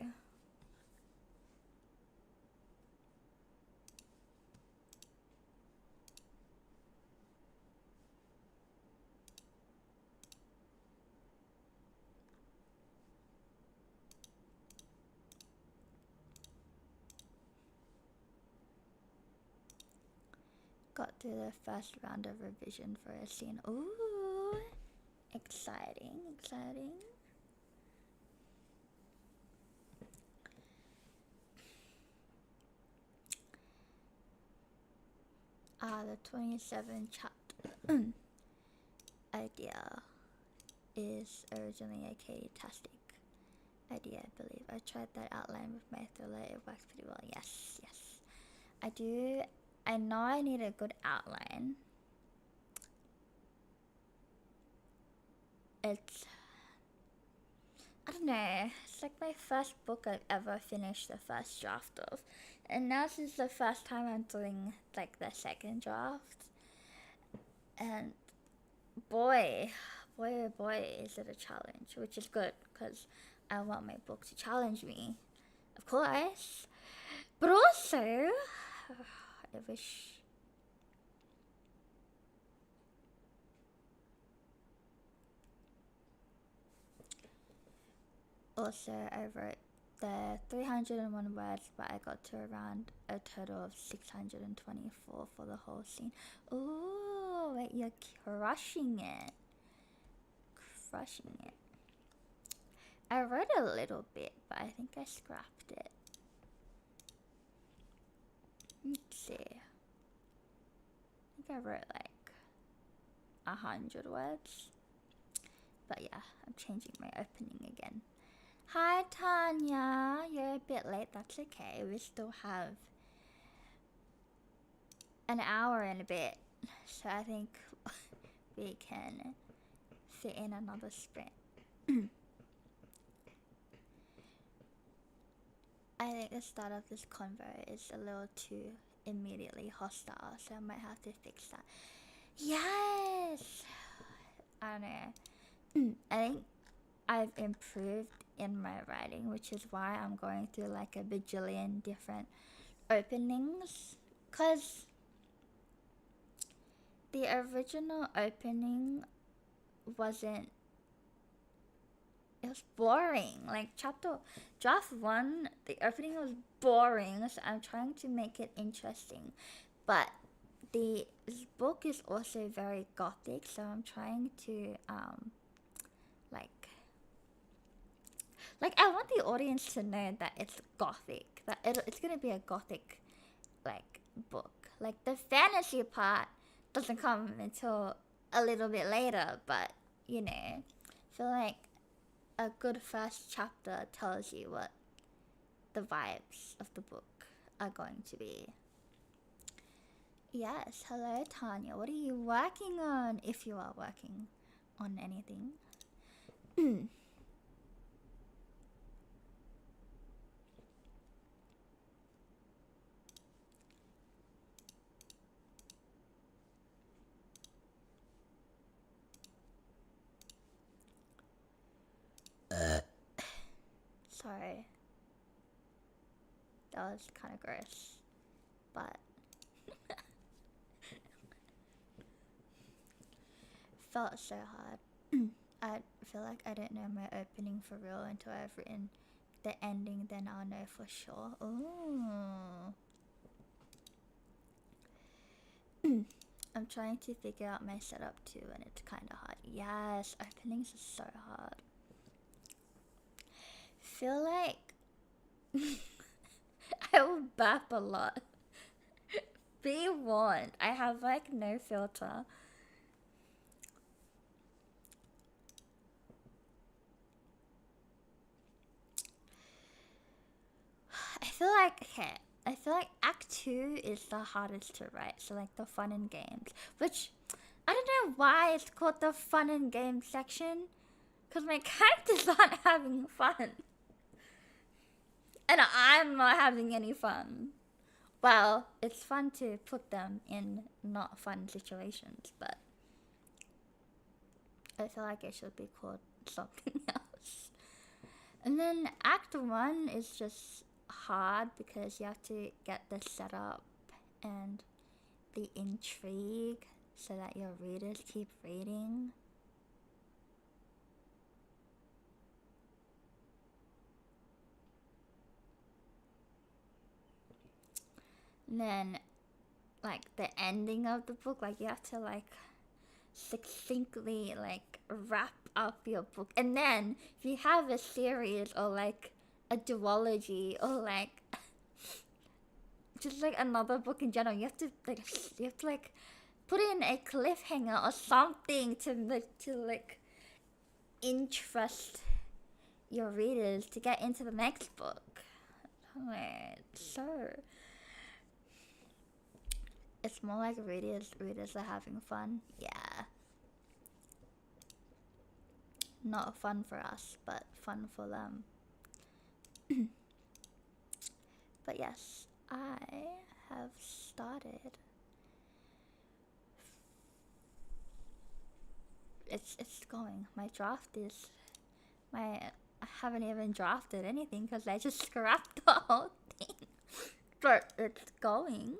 Got through the first round of revision for a scene. Ooh, exciting, exciting. The 27 chapter idea is originally a Katie-tastic idea, I believe. I tried that outline with my thriller, it works pretty well. Yes, yes. I know I need a good outline. I don't know, it's like my first book I've ever finished the first draft of. And now this is the first time I'm doing like the second draft. And boy, oh boy, is it a challenge, which is good because I want my book to challenge me, of course. But also, I wish. Also, I wrote the 301 words, but I got to around a total of 624 for the whole scene. Ooh, wait, you're crushing it. Crushing it. I wrote a little bit, but I think I scrapped it. Let's see. I think I wrote like 100 words. But yeah, I'm changing my opening again. Hi Tanya, you're a bit late, that's okay. We still have an hour and a bit. So I think we can fit in another sprint. I think the start of this convo is a little too immediately hostile, so I might have to fix that. Yes! I don't know. I think I've improved in my writing, which is why I'm going through like a bajillion different openings. Because the original opening wasn't, it was boring. Like draft 1, the opening was boring, so I'm trying to make it interesting. But this book is also very gothic, so I'm trying to like I want the audience to know that it's gothic, that it's gonna be a gothic like book. Like the fantasy part doesn't come until a little bit later, but you know, I feel like a good first chapter tells you what the vibes of the book are going to be. Yes, hello Tanya, what are you working on, if you are working on anything? Sorry. That was kind of gross. But felt so hard. I feel like I don't know my opening for real until I've written the ending, then I'll know for sure. Ooh. I'm trying to figure out my setup too, and it's kind of hard. Yes, openings are so hard. Feel like I will burp a lot. Be warned, I have like no filter. I feel like Act 2 is the hardest to write, so like the fun and games, which I don't know why it's called the fun and games section, because my characters aren't having fun. And I'm not having any fun. Well, it's fun to put them in not fun situations, but I feel like it should be called something else. And then Act 1 is just hard because you have to get the setup and the intrigue so that your readers keep reading. And then like the ending of the book, like you have to like succinctly like wrap up your book. And then if you have a series or like a duology or like just like another book in general, you have to like put in a cliffhanger or something to like interest your readers to get into the next book. So it's more like readers are having fun. Yeah. Not fun for us, but fun for them. But yes, I have started. It's going. My draft is I haven't even drafted anything because I just scrapped the whole thing. But it's going,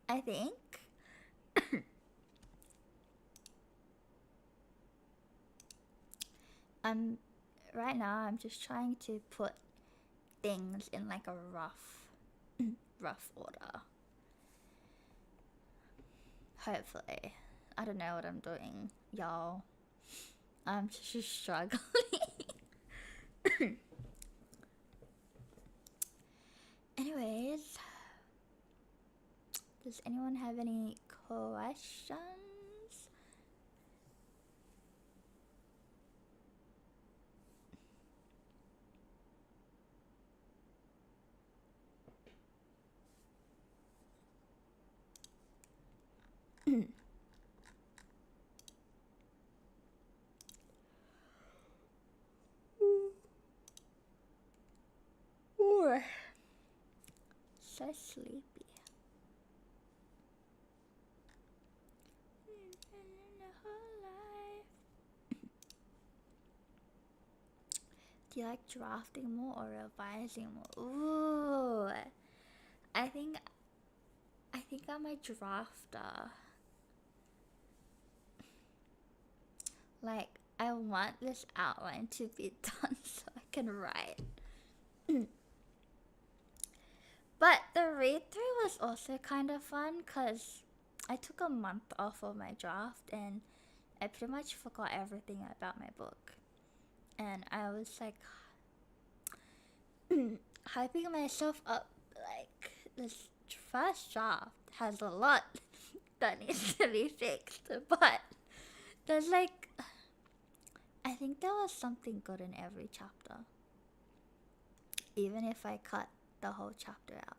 I think. Right now I'm just trying to put things in like a rough order. Hopefully. I don't know what I'm doing, y'all. I'm just struggling. Anyways, does anyone have any questions? So sleepy. Do you like drafting more or revising more? Ooh, I think I'm a drafter. Like, I want this outline to be done so I can write. But the read-through was also kind of fun because I took a month off of my draft and I pretty much forgot everything about my book. And I was like hyping myself up, like this first draft has a lot that needs to be fixed, but there's like, I think there was something good in every chapter. even if I cut the whole chapter out.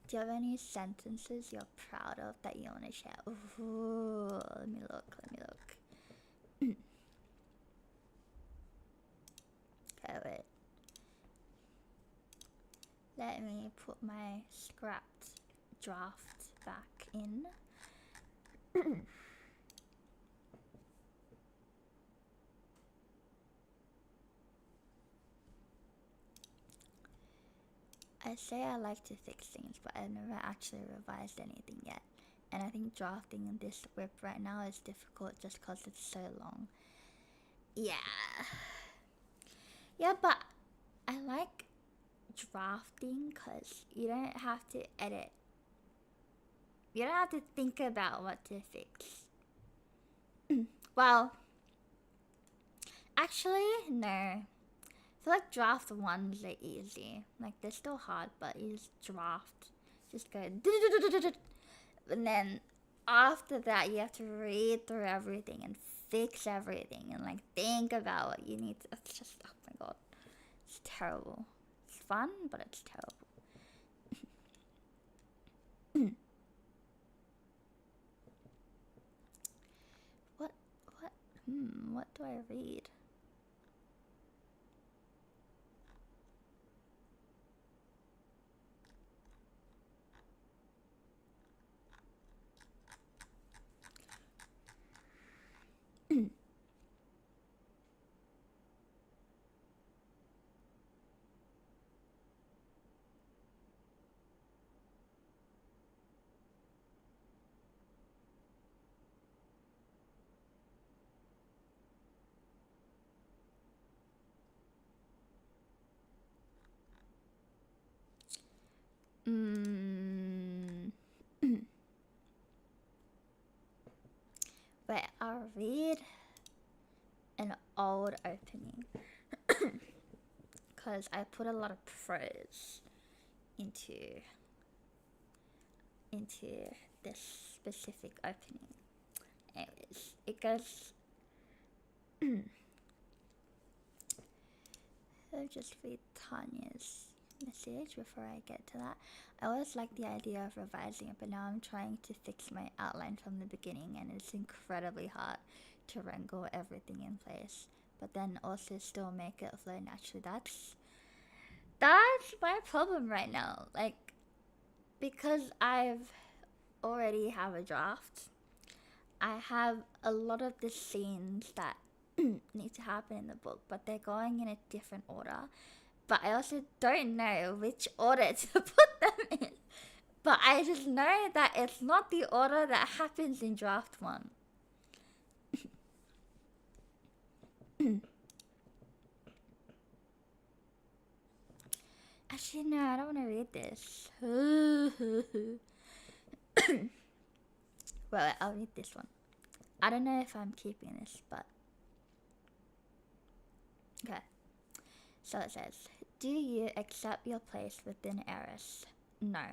Do you have any sentences you're proud of that you want to share? Ooh, let me look. Okay, wait. Let me put my scrapped draft back in. I say I like to fix things, but I've never actually revised anything yet. And I think drafting in this whip right now is difficult just because it's so long. Yeah. Yeah, but I like drafting because you don't have to edit. You don't have to think about what to fix. Well, actually, no. I feel like draft ones are easy. Like, they're still hard, but you just draft. Just go. And then after that, you have to read through everything and fix everything and, like, think about what you need to. It's just, oh my god. It's terrible. It's fun, but it's terrible. What do I read? Wait, I'll read an old opening because I put a lot of prose into this specific opening. Anyways, it goes. I'll just read Tanya's message before I get to that. I always liked the idea of revising it, but now I'm trying to fix my outline from the beginning, and it's incredibly hard to wrangle everything in place, but then also still make it flow naturally. That's my problem right now. Like, because I've already have a draft, I have a lot of the scenes that need to happen in the book, but they're going in a different order. But I also don't know which order to put them in. But I just know that it's not the order that happens in draft 1. Actually, no, I don't want to read this. Well, I'll read this one. I don't know if I'm keeping this, but... Okay. So it says, do you accept your place with the heiress? No.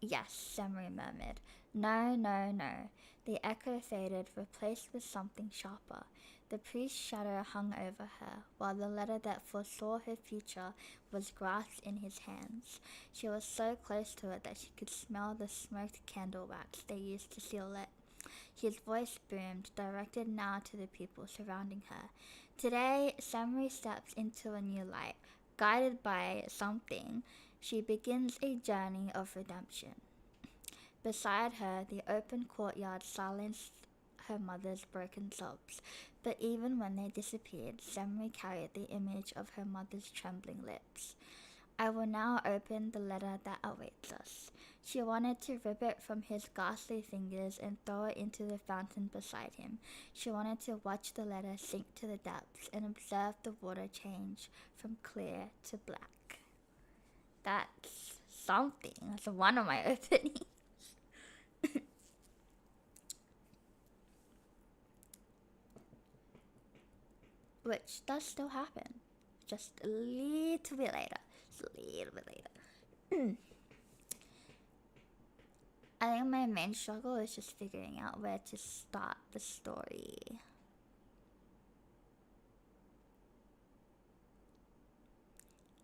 Yes, Semri murmured. No, no, no. The echo faded, replaced with something sharper. The priest's shadow hung over her, while the letter that foresaw her future was grasped in his hands. She was so close to it that she could smell the smoked candle wax they used to seal it. His voice boomed, directed now to the people surrounding her. Today, Samri steps into a new light. Guided by something, she begins a journey of redemption. Beside her, the open courtyard silenced her mother's broken sobs, but even when they disappeared, Samri carried the image of her mother's trembling lips. I will now open the letter that awaits us. She wanted to rip it from his ghastly fingers and throw it into the fountain beside him. She wanted to watch the letter sink to the depths and observe the water change from clear to black. That's something. That's one of my openings. Which does still happen. Just a little bit later. I think my main struggle is just figuring out where to start the story.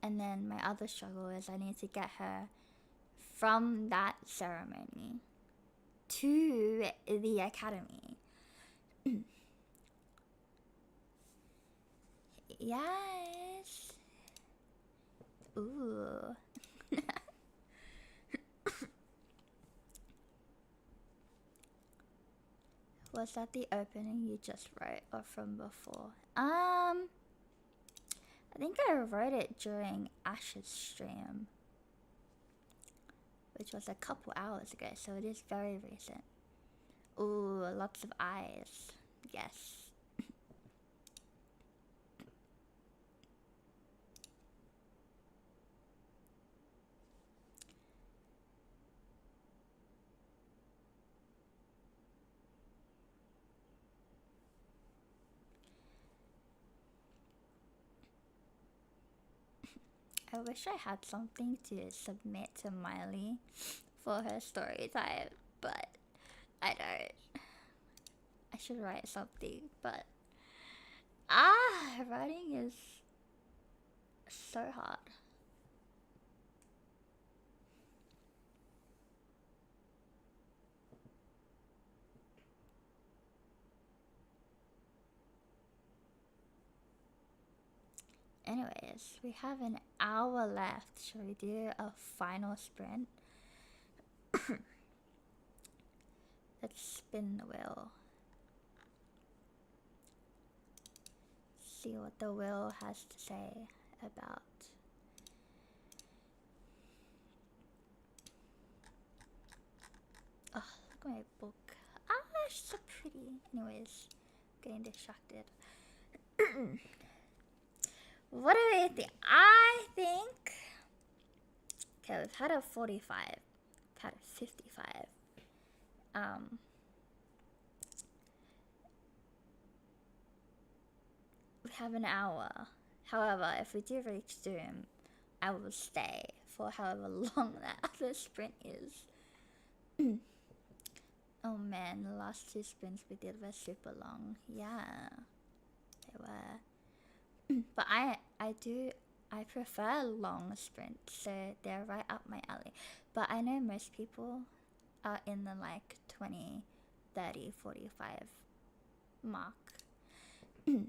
And then my other struggle is I need to get her from that ceremony to the academy. Yes. Ooh. Was that the opening you just wrote or from before? I think I wrote it during Ash's stream, which was a couple hours ago, so it is very recent. Ooh, lots of eyes. Yes. I wish I had something to submit to Miley for her story time, but I don't. I should write something, but writing is so hard. Anyways, we have an hour left. Shall we do a final sprint? Let's spin the wheel. See what the wheel has to say about. Oh, look at my book. It's so pretty. Anyways, getting distracted. What do we think? I think. Okay, we've had a 45. We've had a 55. We have an hour. However, if we do reach doom, I will stay for however long that other sprint is. Oh man, the last two sprints we did were super long. Yeah, they were. But I prefer long sprints, so they're right up my alley. But I know most people are in the like 20, 30, 45 mark. Maybe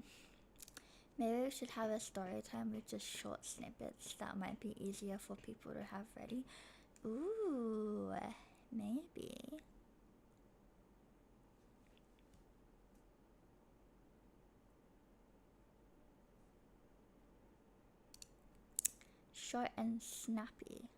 we should have a story time with just short snippets. That might be easier for people to have ready. Ooh, maybe. Short and snappy.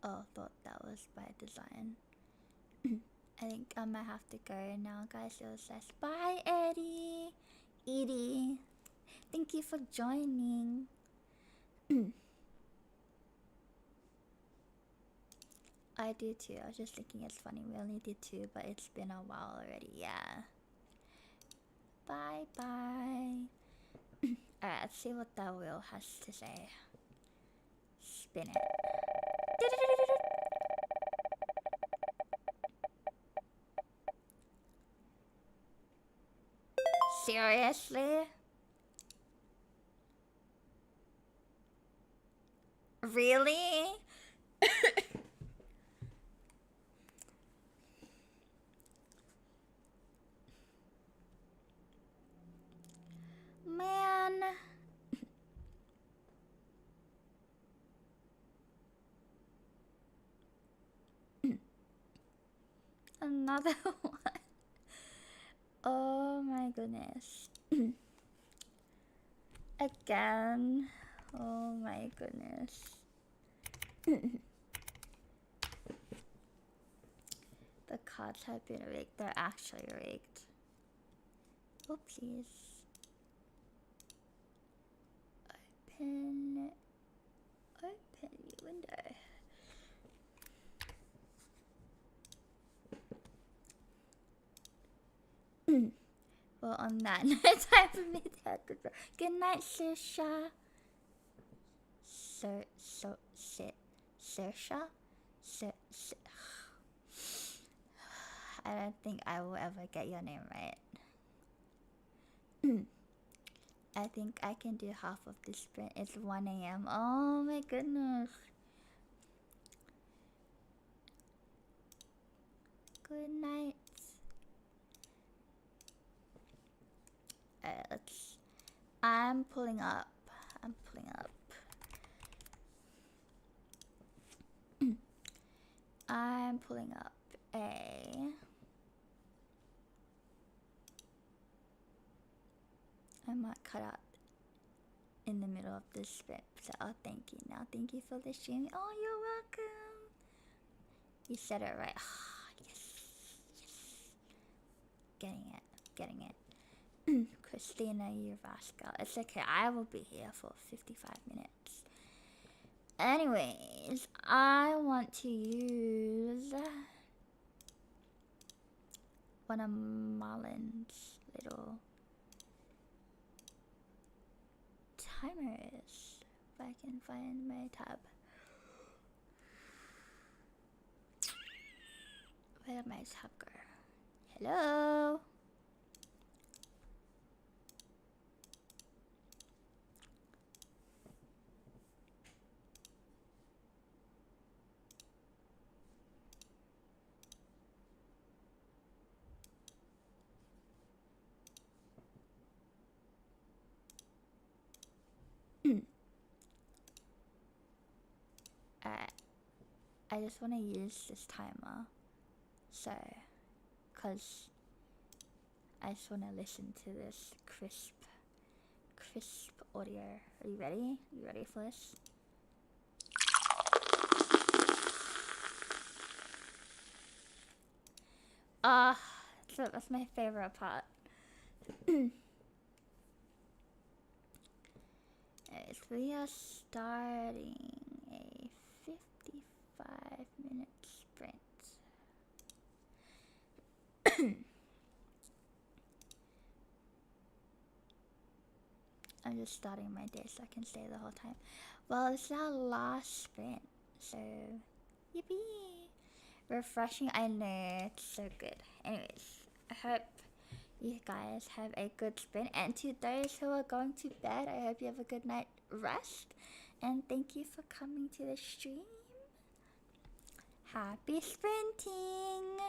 Oh, thought that was by design. I think I might have to go now, guys. It was nice. Bye, Eddie. Edie. Thank you for joining. I do too. I was just thinking it's funny. We only did 2, but it's been a while already. Yeah. Bye bye. Alright, let's see what that wheel has to say. Spin it. Seriously? Really? Man. Another one. Oh my goodness. Again. Oh my goodness. The cards have been rigged. They're actually rigged. Oopsies. Open the window. Well, on that note, time for me to head to bed. Good night, Sisha. So sit. Sersha? I don't think I will ever get your name right. I think I can do half of this sprint. It's 1 a.m. Oh my goodness. Good night. Alright, I'm pulling up. I'm pulling up a... I might cut out in the middle of this sprint. So I'll thank you now. Thank you for the stream. Oh, you're welcome. You said it right. Yes. Getting it. Christina, you rascal. It's okay. I will be here for 55 minutes. Anyways, I want to use one of Marlin's little timers. If I can find my tab. Where did my tab go? Hello? I just want to use this timer. So, cause I just want to listen to this crisp audio. Are you ready? You ready for this? So that's my favorite part. Alright, so we are starting a 55-minute sprint. I'm just starting my day so I can stay the whole time. Well, this is our last sprint, so yippee! Refreshing, I know, it's so good. Anyways, I hope you guys have a good sprint, and to those who are going to bed, I hope you have a good night rest, and thank you for coming to the stream. Happy sprinting!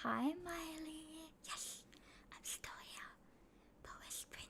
Hi, Miley. Yes, I'm still here, but we're sprinting.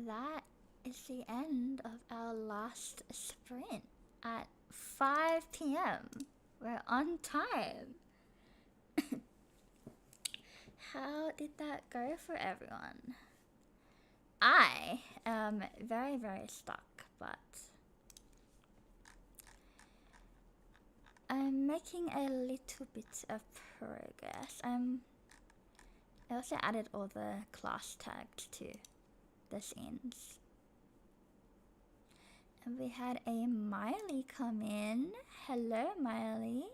that is the end of our last sprint at 5 p.m. We're on time. How did that go for everyone? I am very, very stuck, but I'm making a little bit of progress. I also added all the class tags to the scenes. And we had a Miley come in. Hello, Miley.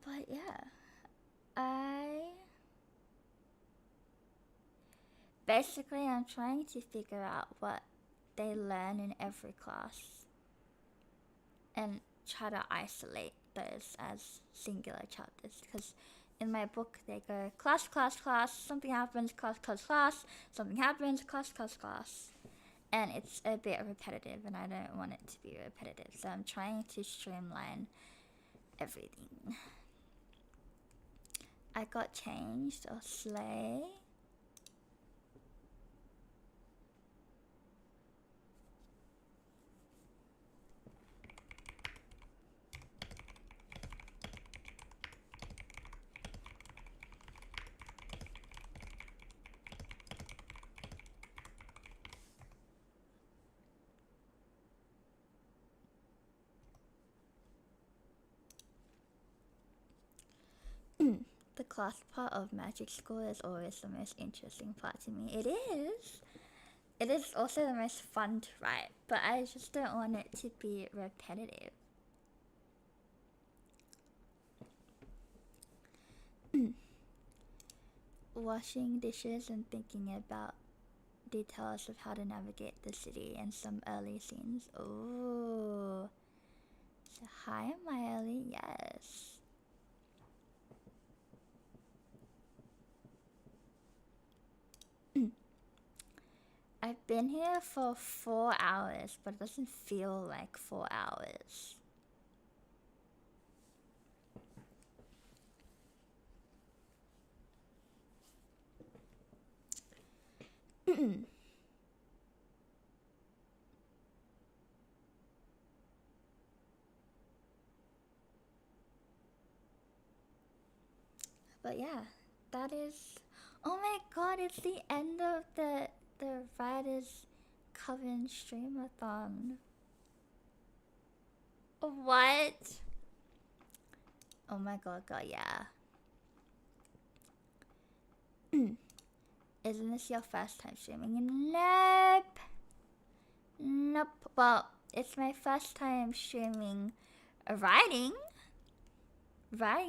But yeah, basically I'm trying to figure out what they learn in every class and try to isolate those as singular chapters, because in my book they go class, class, class, something happens, class, class, class, something happens, class, class, class. And it's a bit repetitive and I don't want it to be repetitive, so I'm trying to streamline everything. I got changed, or slay. The class part of magic school is always the most interesting part to me. It is. It is also the most fun to write, but I just don't want it to be repetitive. Washing dishes and thinking about details of how to navigate the city and some early scenes. Oh. So hi, Miley. Yes. I've been here for 4 hours, but it doesn't feel like 4 hours. But yeah, that is... Oh my god, it's the end of the writers coven stream-a-thon. What? Oh my god, yeah. Isn't this your first time streaming? Nope. Nope. Well, it's my first time streaming writing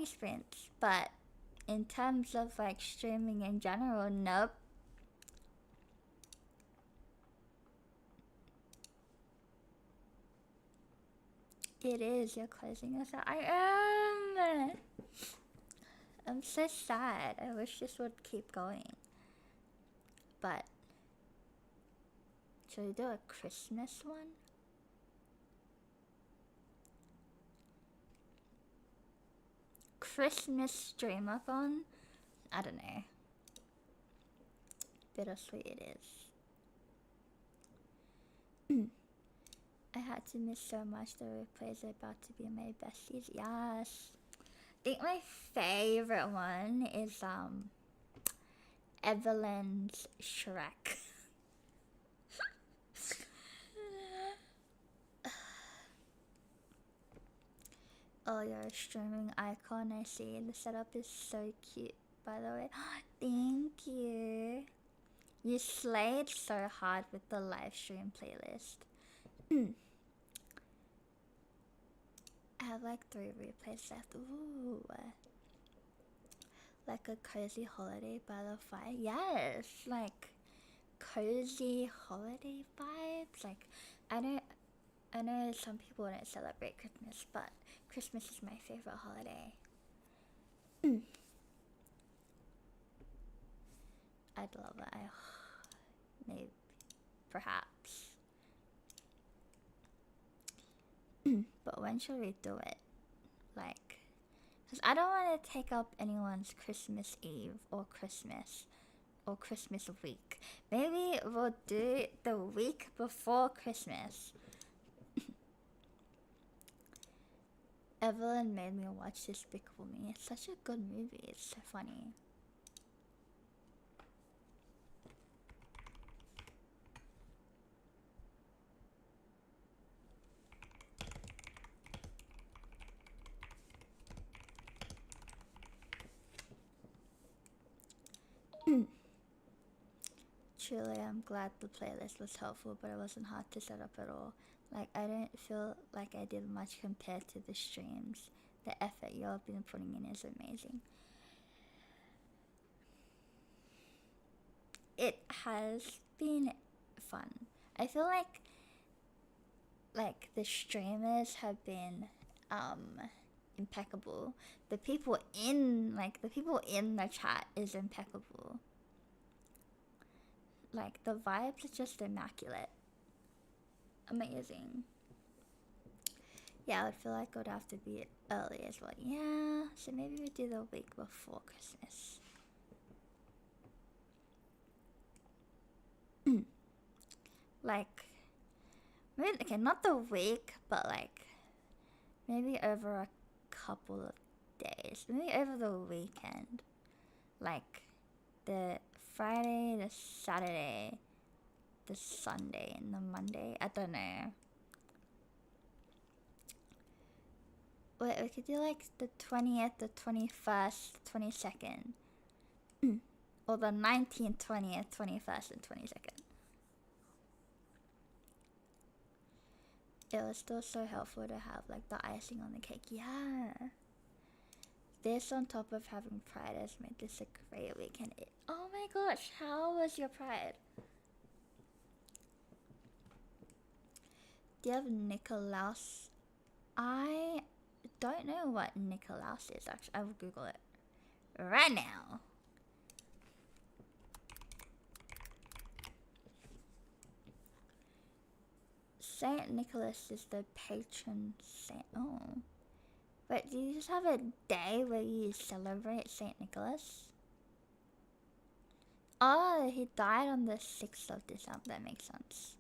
sprints, but in terms of like streaming in general, nope. It is. You're closing us out. I am. I'm so sad. I wish this would keep going. But should we do a Christmas one? Christmas stream-a-thon? I don't know. Bittersweet it is. I had to miss so much. The replays are about to be my besties. Yes. I think my favorite one is Evelyn's Shrek. Oh, you're a streaming icon, I see. The setup is so cute, by the way. Thank you. You slayed so hard with the live stream playlist. I have like 3 replays left. Ooh. Like a cozy holiday by the fire. Yes, like cozy holiday vibes. Like, I know some people don't celebrate Christmas, but Christmas is my favorite holiday. I'd love it. Maybe, perhaps. But when should we do it? Like, because I don't want to take up anyone's Christmas Eve or Christmas or Christmas week. Maybe we'll do the week before Christmas. Evelyn made me watch Despicable Me. It's such a good movie. It's so funny. Truly, I'm glad the playlist was helpful, but it wasn't hard to set up at all. Like, I don't feel like I did much compared to the streams. The effort you all have been putting in is amazing. It has been fun. I feel like the streamers have been impeccable. The people in the chat is impeccable. Like, the vibes are just immaculate. Amazing. Yeah, I would feel like it would have to be early as well. Yeah, so maybe we do the week before Christmas. Like, maybe, okay, not the week, but like, maybe over a couple of days. Maybe over the weekend. Like, the Friday, the Saturday, the Sunday, and the Monday. I don't know. Wait, we could do like the 20th, the 21st, 22nd. Or the 19th, 20th, 21st, and 22nd. It was still so helpful to have like the icing on the cake. Yeah. This on top of having Pride has made this a great weekend. Oh my gosh, how was your Pride? Do you have Nicolaus? I don't know what Nicolaus is actually. I will Google it right now. Saint Nicholas is the patron saint. Oh. But do you just have a day where you celebrate Saint Nicholas? Oh, he died on the 6th of December. That makes sense.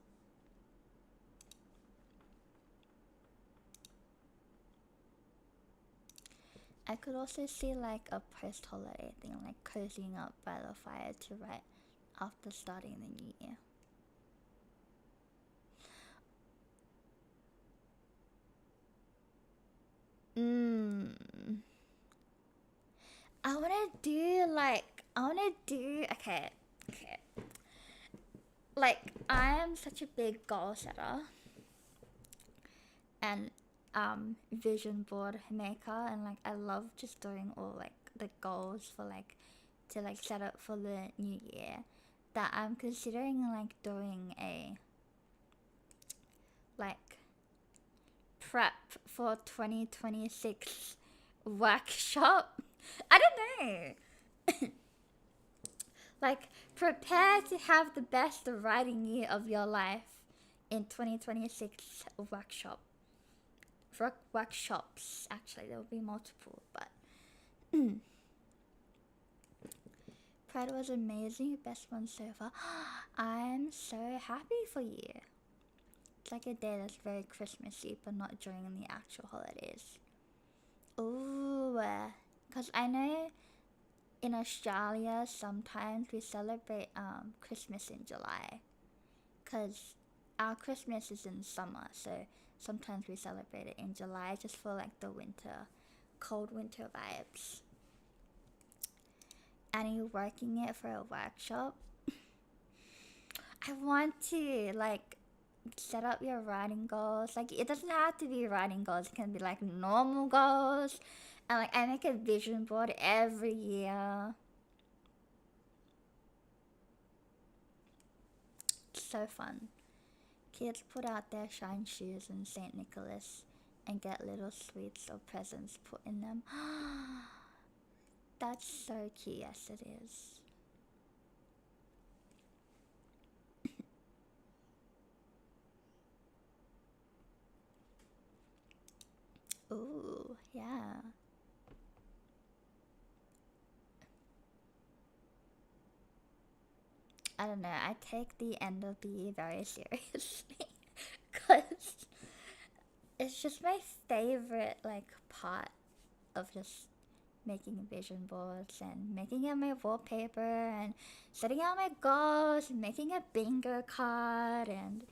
I could also see like a post-holiday thing, like cozying up by the fire to write after starting the new year. I wanna do okay. Like, I am such a big goal setter and vision board maker, and like I love just doing all like the goals for like to like set up for the new year, that I'm considering like doing a like prep for 2026 workshop. I don't know. Like, prepare to have the best writing year of your life in 2026 workshops. Actually, there will be multiple, but Pride was amazing. Best one so far. I'm so happy for you. It's like a day that's very Christmassy, but not during the actual holidays. Ooh, because I know in Australia sometimes we celebrate Christmas in July, because our Christmas is in summer, so sometimes we celebrate it in July just for like the cold winter vibes. And are you working it for a workshop? I want to like set up your writing goals. Like, it doesn't have to be writing goals, it can be like normal goals. And like, I make a vision board every year. It's so fun. Kids put out their shine shoes in St. Nicholas and get little sweets or presents put in them. That's so cute. Yes, it is. Ooh, yeah. I don't know, I take the end of the year very seriously. Because it's just my favorite, like, part of just making vision boards and making out my wallpaper and setting out my goals and making a bingo card and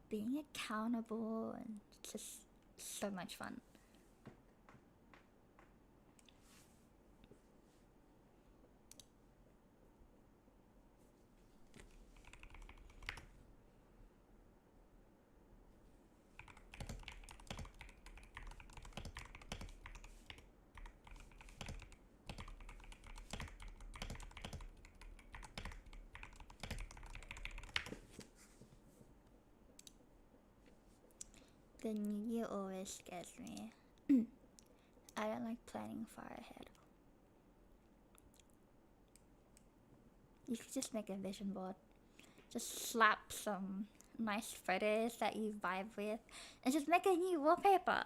being accountable, and just so much fun. The new year always scares me. I don't like planning far ahead. You could just make a vision board. Just slap some nice photos that you vibe with and just make a new wallpaper.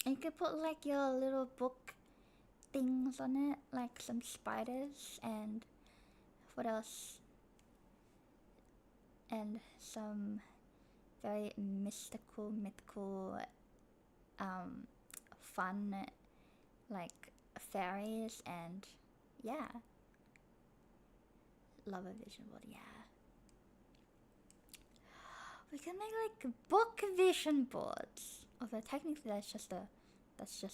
And you could put like your little book things on it, like some spiders and what else? And some very mythical, fun, like fairies, and yeah. Love a vision board, yeah. We can make like book vision boards. Although technically that's just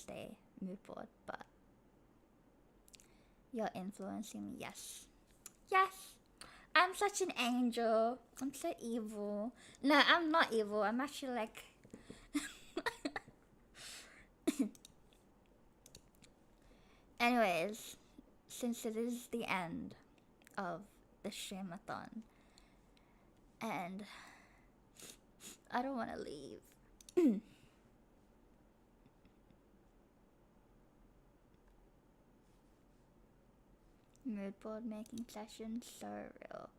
a mood board, but you're influencing me, yes. Yes! I'm such an angel. I'm so evil. No, I'm not evil. I'm actually like... Anyways, since it is the end of the stream-a-thon, and I don't want to leave. Mood board making session, so real.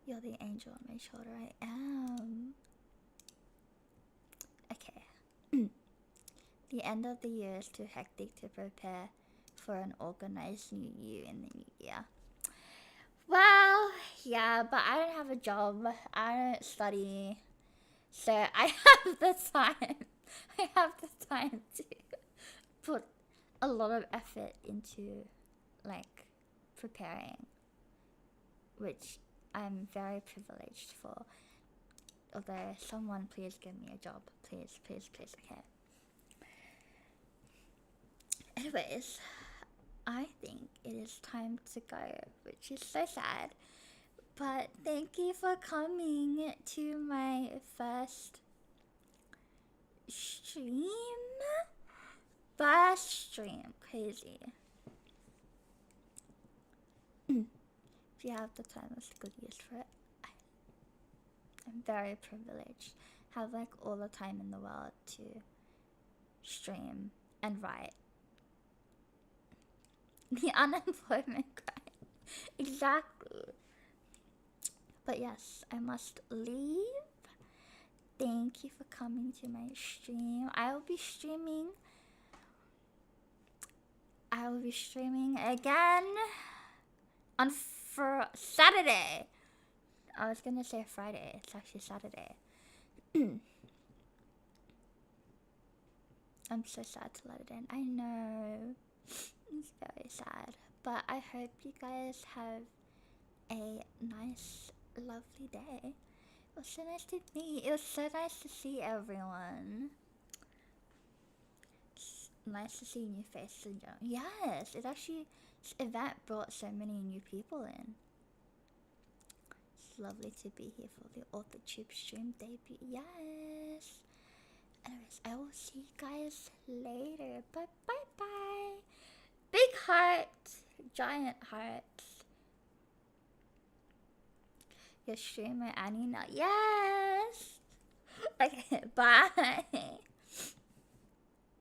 You're the angel on my shoulder, I am. Okay. The end of the year is too hectic to prepare for an organized new year in the new year. Well, yeah, but I don't have a job. I don't study. So I have the time. I have the time to put a lot of effort into, like, preparing, which I'm very privileged for. Although, someone please give me a job. Please, please, please, okay. Anyways, I think it is time to go, which is so sad. But thank you for coming to my first stream? First stream. Crazy. If you have the time, it's a good use for it. I'm very privileged. Have like all the time in the world to stream and write. The unemployment grind. Exactly. But yes, I must leave. Thank you for coming to my stream. I will be streaming again on Saturday. I was gonna say Friday. It's actually Saturday. I'm so sad to let it in. I know. It's very sad. But I hope you guys have a nice, lovely day. It was so nice to meet. It was so nice to see everyone. It's nice to see new faces in general. Yes, this event brought so many new people in. It's lovely to be here for the AuthorTube stream debut. Yes. Anyways, I will see you guys later. But bye. Big heart. Giant hearts. Your streamer Annie now. Yes. Okay, bye.